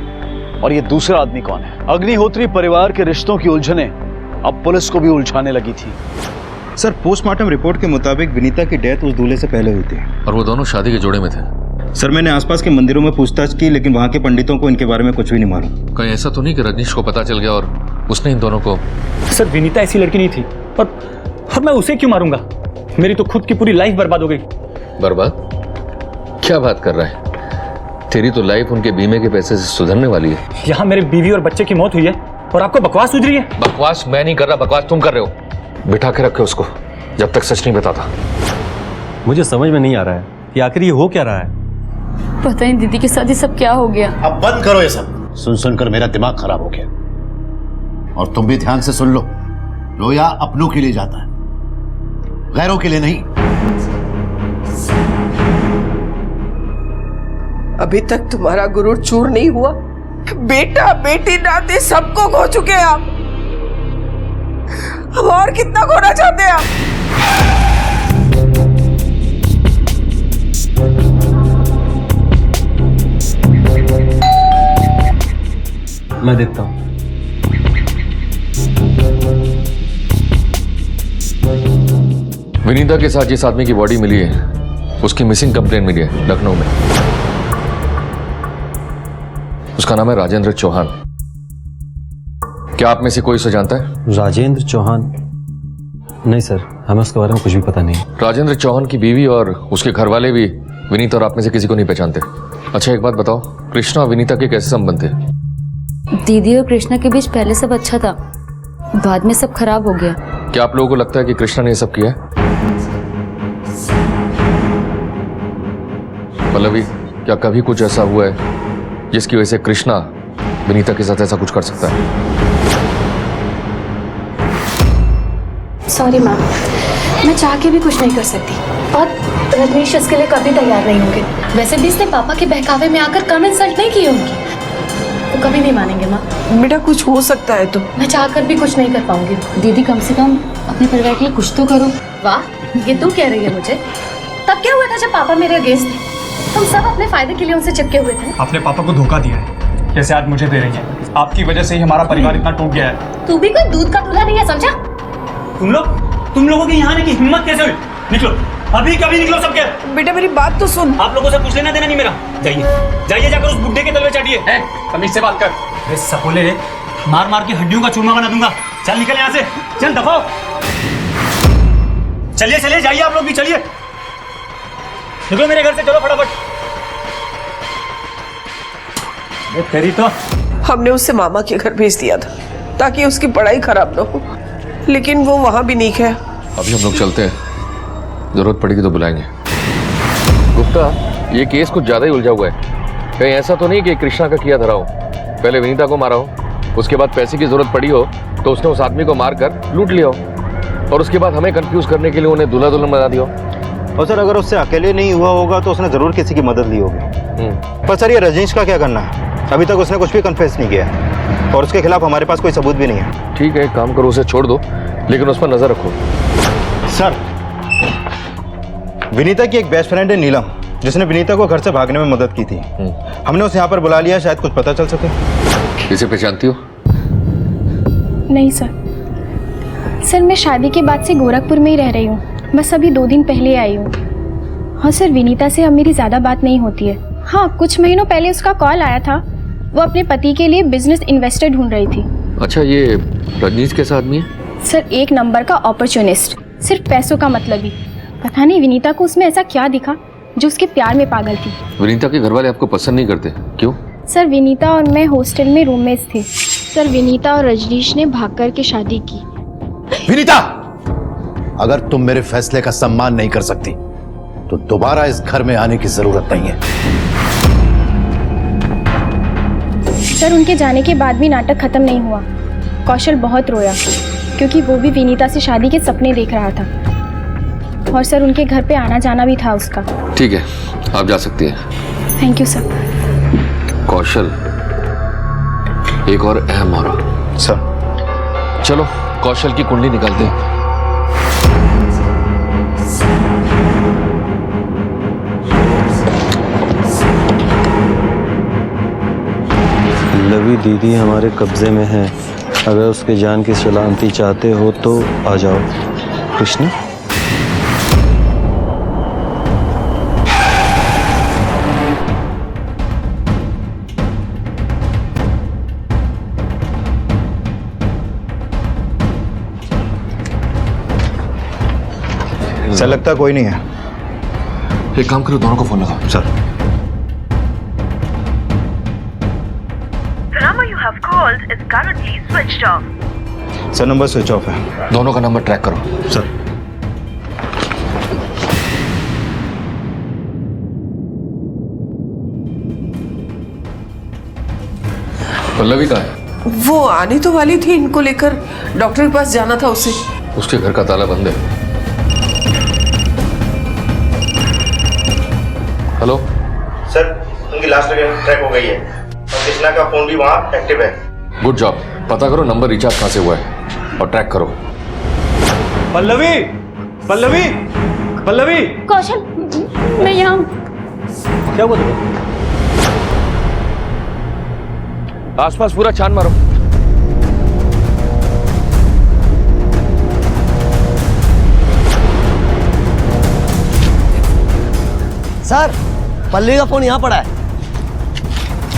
और ये दूसरा आदमी कौन है? अग्निहोत्री परिवार के रिश्तों की उलझने अब पुलिस को भी उलझाने लगी थी। सर, पोस्टमार्टम रिपोर्ट के मुताबिक विनीता की डेथ उस दूल्हे से पहले हुई थी और वो दोनों शादी के जोड़े में थे। सर, मैंने आसपास के मंदिरों में पूछताछ की, लेकिन वहाँ के पंडितों को इनके बारे में कुछ भी नहीं मालूम। कहीं ऐसा तो नहीं कि रजनीश को पता चल गया और उसने इन दोनों को? सर, विनीता ऐसी लड़की नहीं थी, और मैं उसे क्यों मारूंगा? मेरी तो खुद की पूरी लाइफ बर्बाद हो गई। बर्बाद? क्या बात कर रहा है? तेरी तो लाइफ उनके बीमे के पैसे से सुधरने वाली है। यहाँ मेरे बीवी और बच्चे की मौत हुई है और आपको बकवास सूझ रही है? बकवास मैं नहीं कर रहा, बकवास तुम कर रहे हो। बिठा के रखे उसको जब तक सच नहीं बताता। मुझे समझ में नहीं आ रहा है कि आखिर ये हो क्या रहा है। पता नहीं दीदी के साथ ये सब क्या हो गया। अब बंद करो ये सब, सुन सुनकर मेरा दिमाग खराब हो गया। और तुम भी ध्यान से सुन लो, रोया अपनों के लिए जाता है, गैरों के लिए नहीं। अभी तक तुम्हारा गुरूर चूर नहीं हुआ। बेटा बेटी नाते सबको खो चुके हैं आप। अब और कितना खोना चाहते हैं आप? मैं देखता हूं। विनीता के साथ जिस आदमी की बॉडी मिली है उसकी मिसिंग कंप्लेंट मिली है लखनऊ में। उसका नाम है राजेंद्र चौहान। क्या आप में से कोई उसे जानता है? राजेंद्र चौहान? नहीं सर, हमें उसके बारे में कुछ भी पता नहीं। राजेंद्र चौहान की बीवी और उसके घर वाले भी विनीता और आप में से किसी को नहीं पहचानते। अच्छा एक बात बताओ, कृष्णा और विनीता के कैसे संबंध थे? दीदी और कृष्णा के बीच पहले सब अच्छा था, बाद में सब खराब हो गया। क्या आप लोगों को लगता है कि कृष्णा ने ये सब किया है? पल्लवी, क्या कभी कुछ ऐसा हुआ है जिसकी वजह से कृष्णा विनीता के साथ ऐसा कुछ कर सकता है? सॉरी मैम, मैं चाह के भी कुछ नहीं कर सकती और रजनीश इसके लिए कभी तैयार नहीं होंगे। वैसे भी इसने पापा के बहकावे में आकर कम इंसल्ट नहीं की होंगी, वो कभी नहीं मानेंगे माँ। बेटा कुछ हो सकता है तो। मैं चाह कर भी कुछ नहीं कर पाऊंगी। दीदी कम से कम अपने परिवार के लिए कुछ तो करो। वाह, ये तुम कह रही है मुझे? तब क्या हुआ था जब पापा मेरे अगेंस्ट थे? तुम सब अपने फायदे के लिए उनसे चिपके हुए थे। आपने पापा को धोखा दिया है, जैसे आज मुझे दे रही है। आपकी वजह से ही हमारा परिवार इतना टूट गया है। तू भी कोई दूध का दूल्हा नहीं है, समझा? तुम लोगों की यहाँ आने की हिम्मत कैसे हुई? निकलो, अभी कभी निकलो सबके। बेटा मेरी बात तो सुन। आप लोगों से कुछ लेना देना नहीं मेरा। जाइए जाइए, जाकर उस बुड्ढे के तलवे चाटिए। तमीज से बात कर। अरे सपोले, मार मार के हड्डियों का चूरमा बना दूंगा। चल निकल यहाँ से, चल दफाओ। चलिए चलिए, जाइए आप लोग भी, चलिए निकलो मेरे घर से, चलो फटाफट। तेरी तो हमने उसे मामा के घर भेज दिया था ताकि उसकी पढ़ाई खराब ना हो, लेकिन वो वहां भी नहीं है। अभी हम लोग चलते हैं, जरूरत पड़ेगी तो बुलाएंगे। गुप्ता, ये केस कुछ ज्यादा ही उलझा हुआ है। कहीं ऐसा तो नहीं कि कृष्णा का किया धरा हो, पहले विनीता को मारा हो, उसके बाद पैसे की जरूरत पड़ी हो तो उसने उस आदमी को मारकर लूट लिया हो, और उसके बाद हमें कंफ्यूज करने के लिए उन्हें दूल्हा दुल्हन बना दिया हो। और सर अगर उससे अकेले नहीं हुआ होगा तो उसने जरूर किसी की मदद ली होगी। पर सर ये रजनीश का क्या करना है? अभी तक उसने कुछ भी कन्फेस नहीं किया और उसके खिलाफ हमारे पास कोई सबूत भी नहीं है। ठीक है, एक काम करो, उसे छोड़ दो, लेकिन उस पर नजर रखो। सर, विनीता की एक बेस्ट फ्रेंड है नीलम, जिसने विनीता को घर से भागने में मदद की थी। हमने उसे यहाँ पर बुला लिया, शायद कुछ पता चल सके। इसे पहचानती हो? नहीं सर। सर मैं शादी के बाद से गोरखपुर में ही रह रही हूँ, बस अभी 2 दिन पहले आई हूँ। हाँ सर, विनीता से अब मेरी ज़्यादा बात नहीं होती है। हाँ, कुछ महीनों पहले उसका कॉल आया था, वो अपने पति के लिए बिजनेस इन्वेस्टर ढूंढ रही थी। अच्छा, ये रजनीश कैसा आदमी है? सर एक नंबर का अपॉर्चुनिस्ट, सिर्फ पैसों का मतलब ही। पता नहीं विनीता को उसमें ऐसा क्या दिखा जो उसके प्यार में पागल थी। विनीता के घर वाले आपको पसंद नहीं करते, क्यों? सर विनीता और मैं हॉस्टल में रूममेट्स थे। सर विनीता और रजनीश ने भाग कर के शादी की। विनीता, अगर तुम मेरे फैसले का सम्मान नहीं कर सकती तो दोबारा इस घर में आने की जरूरत नहीं है। सर उनके जाने के बाद भी नाटक खत्म नहीं हुआ। कौशल बहुत रोया क्योंकि वो भी विनीता से शादी के सपने देख रहा था, और सर उनके घर पे आना जाना भी था उसका। ठीक है, आप जा सकती हैं। Thank you sir. कौशल, एक और अहम हो रहा। सर चलो कौशल की कुंडली निकालते हैं। लवी दीदी हमारे कब्जे में है, अगर उसके जान की सलामती चाहते हो तो आ जाओ। कृष्णा, सर लगता कोई नहीं है। एक काम करो, दोनों को फोन लगाओ। Sir. The number you have called is currently switched off. Sir number switch off है। दोनों का नंबर ट्रैक करो। सर पल्लवी कहाँ है? वो आने तो वाली थी, इनको लेकर डॉक्टर के पास जाना था उसे। उसके घर का ताला बंद है। हेलो सर, उनकी लास्ट ट्रैक हो गई है और कृष्णा का फोन भी वहाँ एक्टिव है। Good job. पता करो नंबर रिचार्ज कहाँ से हुआ है और ट्रैक करो। पल्लवी, पल्लवी, पल्लवी। कौशल, मैं यहाँ। क्या हुआ तुम्हें? आसपास पूरा छान मारो। सर, पल्लवी का फोन यहाँ पड़ा है।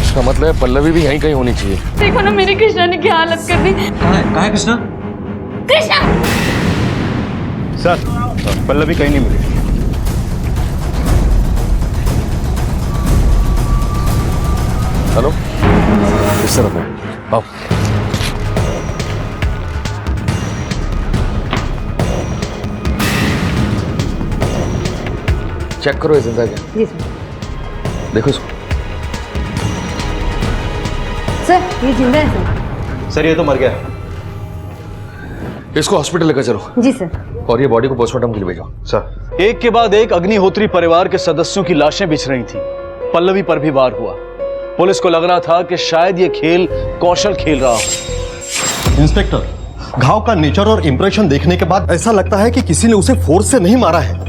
इसका मतलब है पल्लवी भी यहीं कहीं होनी चाहिए। देखो ना मेरी कृष्णा ने क्या हालत कर दी। कहाँ है कृष्णा? कृष्णा! सर, पल्लवी कहीं नहीं मिली। हेलो, इस तरफ है, आओ। चेक करो ये जिंदा क्या? जी सर। देखो इसको। सर ये जिंदा है सर। सर ये तो मर गया। इसको हॉस्पिटल लेकर चलो। जी सर। और ये बॉडी को पोस्टमार्टम के लिए भेजो। सर, एक के बाद एक अग्निहोत्री परिवार के सदस्यों की लाशें बिछ रही थी। पल्लवी पर भी वार हुआ। पुलिस को लग रहा था कि शायद ये खेल कौशल खेल रहा हो। इंस्पेक्टर, घाव का नेचर और इंप्रेशन देखने के बाद ऐसा लगता है कि किसी ने उसे फोर्स से नहीं मारा है।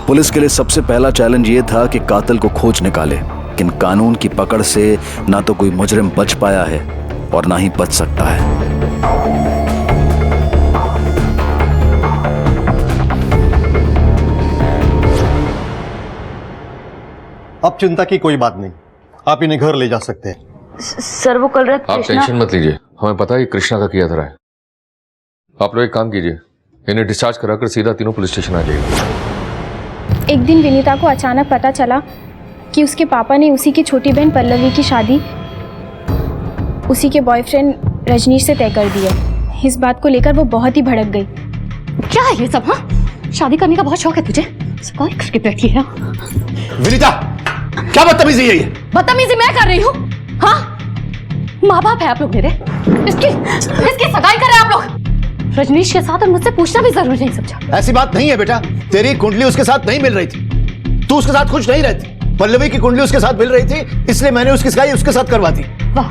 पुलिस के लिए सबसे पहला चैलेंज ये था कि कातिल को खोज निकाले, लेकिन कानून की पकड़ से ना तो कोई मुजरिम बच पाया है और ना ही बच सकता है। अब चिंता की कोई बात नहीं, आप इन्हें घर ले जा सकते हैं। सर वो कल रात आप टेंशन मत लीजिए, हमें पता है कि कृष्णा का किया धरा है। आप लोग एक काम कीजिए, इन्हें डिस्चार्ज कराकर सीधा तीनों पुलिस स्टेशन आ जाइए। एक दिन विनीता को अचानक पता चला कि उसके पापा ने उसी की छोटी बहन पल्लवी की शादी उसी के बॉयफ्रेंड रजनीश से तय कर दी है। इस बात को लेकर वो बहुत ही भड़क गई। क्या है ये सब? हाँ, शादी करने का बहुत शौक है तुझे? कौन करके बैठी है? विनीता, क्या बदतमीजी है ये? बदतमीजी मैं कर रही हूँ? हाँ, माँ बाप है आप लोग मेरे। इसकी सगाई करें आप लोग। रजनीश के साथ और मुझसे पूछना भी जरूरी नहीं समझा। ऐसी बात नहीं है बेटा, तेरी कुंडली उसके साथ नहीं मिल रही थी, तू उसके साथ खुश नहीं रहती। पल्लवी की कुंडली उसके साथ मिल रही थी, इसलिए मैंने उसकी सगाई उसके साथ करवा दी। वाह,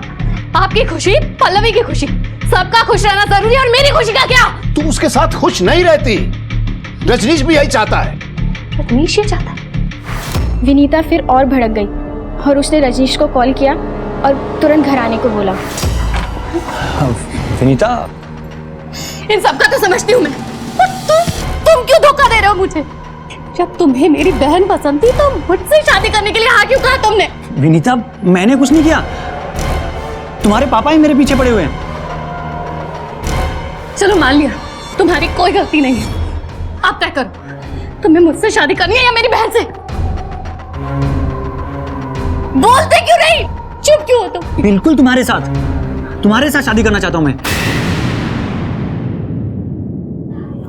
आपकी खुशी, पल्लवी की खुशी, सबका खुश रहना जरूरी है और मेरी खुशी का क्या? तू उसके साथ खुश नहीं रहती, रजनीश भी यही चाहता है। रजनीश ये चाहता है? विनीता फिर और भड़क गई और उसने रजनीश को कॉल किया और तुरंत घर आने को बोला। विनीता, इन सबका तो समझती हूँ मैं, तुम क्यों धोखा दे रहे हो मुझे? जब तुम्हें मेरी बहन पसंद थी तो मुझसे शादी करने के लिए हाँ क्यों कहा तुमने? विनीता, मैंने कुछ नहीं किया, तुम्हारे पापा ही मेरे पीछे पड़े हुए हैं। चलो मान लिया, तुम्हारी कोई गलती नहीं है। आप तय करो, तुम्हें मुझसे शादी करनी है या मेरी बहन से? बोलते क्यों नहीं? चुप क्यों हो तुम? बिल्कुल तुम्हारे साथ शादी करना चाहता हूं मैं।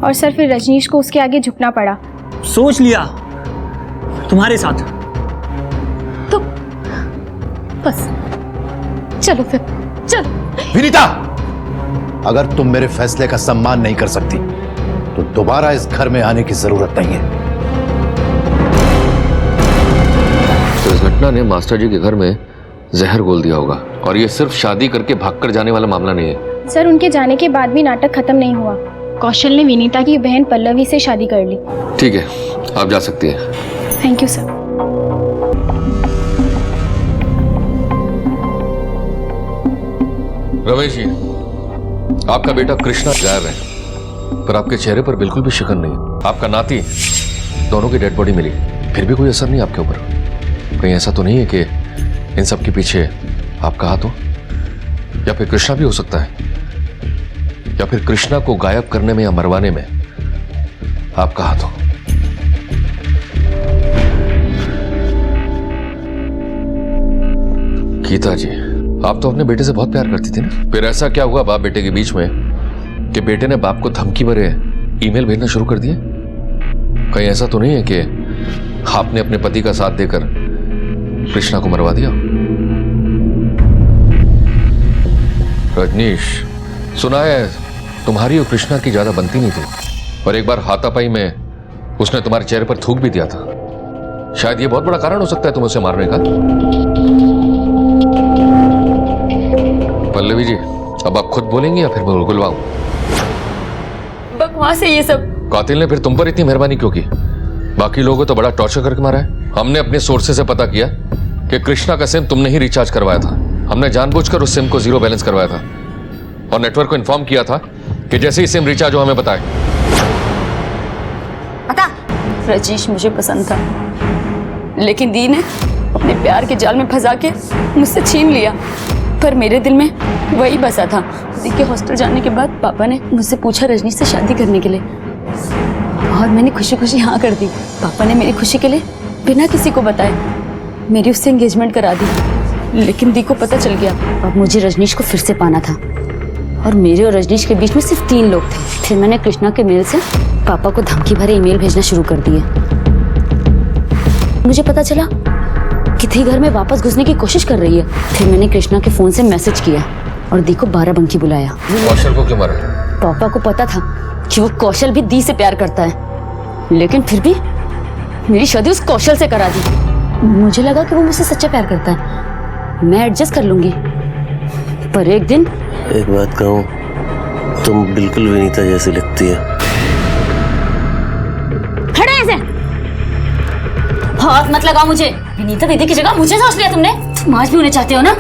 और सर फिर रजनीश को उसके आगे झुकना पड़ा। सोच लिया, तुम्हारे साथ। तो बस चलो फिर, चलो। विनीता, अगर तुम मेरे फैसले का सम्मान नहीं कर सकती तो दोबारा इस घर में आने की जरूरत नहीं है। तो इस घटना ने मास्टर जी के घर में जहर घोल दिया होगा और ये सिर्फ शादी करके भागकर जाने वाला मामला नहीं है। सर उनके जाने के बाद भी नाटक खत्म नहीं हुआ। कौशल ने विनीता की बहन पल्लवी से शादी कर ली। ठीक है, आप जा सकती हैं। Thank you sir. Ramesh ji, आपका बेटा कृष्णा गायब है, पर आपके चेहरे पर बिल्कुल भी शिकन नहीं। आपका नाती, दोनों की डेड बॉडी मिली, फिर भी कोई असर नहीं आपके ऊपर। कहीं ऐसा तो नहीं है कि इन सब के पीछे आपका हाथ हो? या फिर कृष्णा भी हो सकता है, या फिर कृष्णा को गायब करने में या मरवाने में आपका हाथ हो। गीता जी, आप तो अपने बेटे से बहुत प्यार करती थी ना, फिर ऐसा क्या हुआ बाप बेटे के बीच में कि बेटे ने बाप को धमकी भरे ईमेल भेजना शुरू कर दिए? कहीं ऐसा तो नहीं है कि आपने अपने पति का साथ देकर कृष्णा को मरवा दिया? रजनीश, सुना है तुम्हारी और कृष्णा की ज्यादा बनती नहीं थी, और एक बार हाथापाई में उसने तुम्हारे चेहरे पर थूक भी दिया था। शायद ये बहुत बड़ा कारण हो सकता है तुम उसे मारने का। पल्लवी जी, अब आप खुद बोलेंगी या फिर मैं बुलवाऊं? बकवास है ये सब। कातिल ने फिर तुम पर इतनी मेहरबानी क्यों की? बाकी लोगों तो बड़ा टॉर्चर करके मारा है। हमने अपने सोर्सेज से पता किया कि कृष्णा का सिम तुमने ही रिचार्ज करवाया था। हमने जानबूझकर उस सिम को 0 बैलेंस करवाया था और नेटवर्क को इन्फॉर्म किया था कि जैसे ही सिम रिचार्ज हो हमें बताए। रजनीश मुझे पसंद था, लेकिन दी ने अपने प्यार के जाल में फंसा के मुझसे छीन लिया। पर मेरे दिल में वही बसा था। दी के हॉस्टल जाने के बाद पापा ने मुझसे पूछा रजनीश से शादी करने के लिए, और मैंने खुशी खुशी हाँ कर दी। पापा ने मेरी खुशी के लिए बिना किसी को बताए मेरी उससे एंगेजमेंट करा दी। लेकिन दी को पता चल गया। अब मुझे रजनीश को फिर से पाना था, और मेरे और रजनीश के बीच में सिर्फ 3 लोग थे। फिर मैंने कृष्णा के मेल से पापा को धमकी भरे ईमेल भेजना शुरू कर दिए। मुझे पता चला कि दी घर में वापस घुसने की कोशिश कर रही है। फिर मैंने कृष्णा के फोन से मैसेज किया और दी को 12 बंकी बुलाया। कौशल को क्यों मारा? पापा को पता था कि वो कौशल भी दी से प्यार करता है, लेकिन फिर भी मेरी शादी उस कौशल से करा दी। मुझे लगा कि वो मुझसे सच्चा प्यार करता है, मैं एडजस्ट कर लूंगी। पर एक दिन, एक बात कहूँ, तुम बिल्कुल विनीता जैसी लगती है। खड़े ऐसे हाथ मत लगाओ मुझे। विनीता दीदी की जगह मुझे सोच लिया तुमने। तुम आज भी उन्हें चाहते हो ना?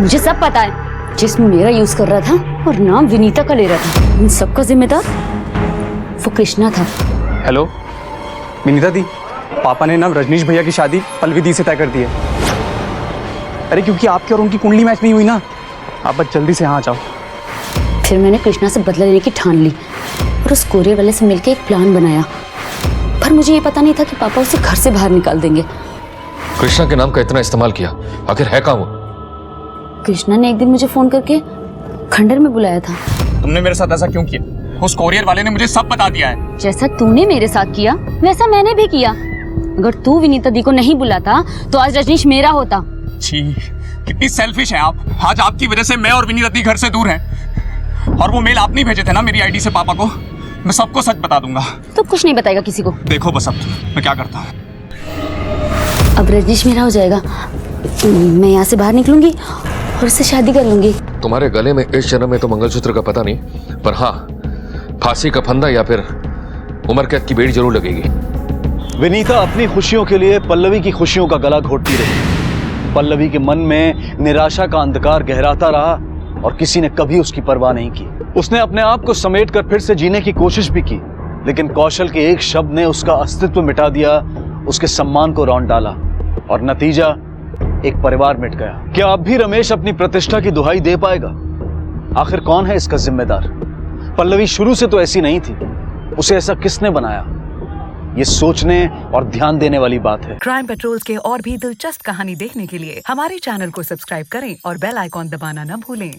मुझे सब पता है। जिस्म मेरा यूज कर रहा था और नाम विनीता का ले रहा था। इन सबका जिम्मेदार वो कृष्णा था। हेलो विनीता दी, पापा ने ना रजनीश भैया की शादी पल्लवी दी से तय कर दी है। अरे क्योंकि आपकी और उनकी कुंडली मैच नहीं हुई ना, आप बस जल्दी से यहाँ जाओ। फिर मैंने कृष्णा से बदला लेने की ठान ली और उस कोरियर वाले से मिलकर एक प्लान बनाया। पर मुझे ये पता नहीं था कि पापा उसे घर से बाहर निकाल देंगे। कृष्णा के नाम का इतना इस्तेमाल किया, आखिर है कहाँ वो? कृष्णा ने एक दिन मुझे फोन करके खंडर में बुलाया था। तुमने मेरे साथ ऐसा क्यों किया? उस कोरियर वाले ने मुझे सब बता दिया है। जैसा तूने मेरे साथ किया वैसा मैंने भी किया। अगर तू विनीता दी को नहीं बुलाता तो आज रजनीश मेरा होता। छी, कितनी सेल्फिश है आप। आज आपकी वजह से मैं और विनीता दी घर से दूर हैं। और वो मेल आपने भेजे थे ना मेरी आईडी से पापा को। मैं सबको सच बता दूंगा। तो कुछ नहीं बताएगा किसी को। देखो बस अब मैं क्या करता है। अब रजनीश मेरा हो जाएगा। मैं यहाँ से बाहर निकलूंगी और उससे शादी कर लूंगी। तुम्हारे गले में इस जन्म में तो मंगलसूत्र का पता नहीं, पर हाँ, फांसी का फंदा या फिर उम्र कैद की बेड़ी जरूर लगेगी। विनीता अपनी खुशियों के लिए पल्लवी की खुशियों का गला घोटती रही। पल्लवी के मन में निराशा का अंधकार गहराता रहा और किसी ने कभी उसकी परवाह नहीं की। उसने अपने आप को समेटकर फिर से जीने की कोशिश भी की, लेकिन कौशल के एक शब्द ने उसका अस्तित्व मिटा दिया, उसके सम्मान को रौंद डाला और नतीजा एक परिवार मिट गया। क्या अब भी रमेश अपनी प्रतिष्ठा की दुहाई दे पाएगा? आखिर कौन है इसका जिम्मेदार? पल्लवी शुरू से तो ऐसी नहीं थी, उसे ऐसा किसने बनाया? ये सोचने और ध्यान देने वाली बात है। क्राइम पेट्रोल्स के और भी दिलचस्प कहानी देखने के लिए हमारे चैनल को सब्सक्राइब करें और बेल आइकॉन दबाना न भूलें।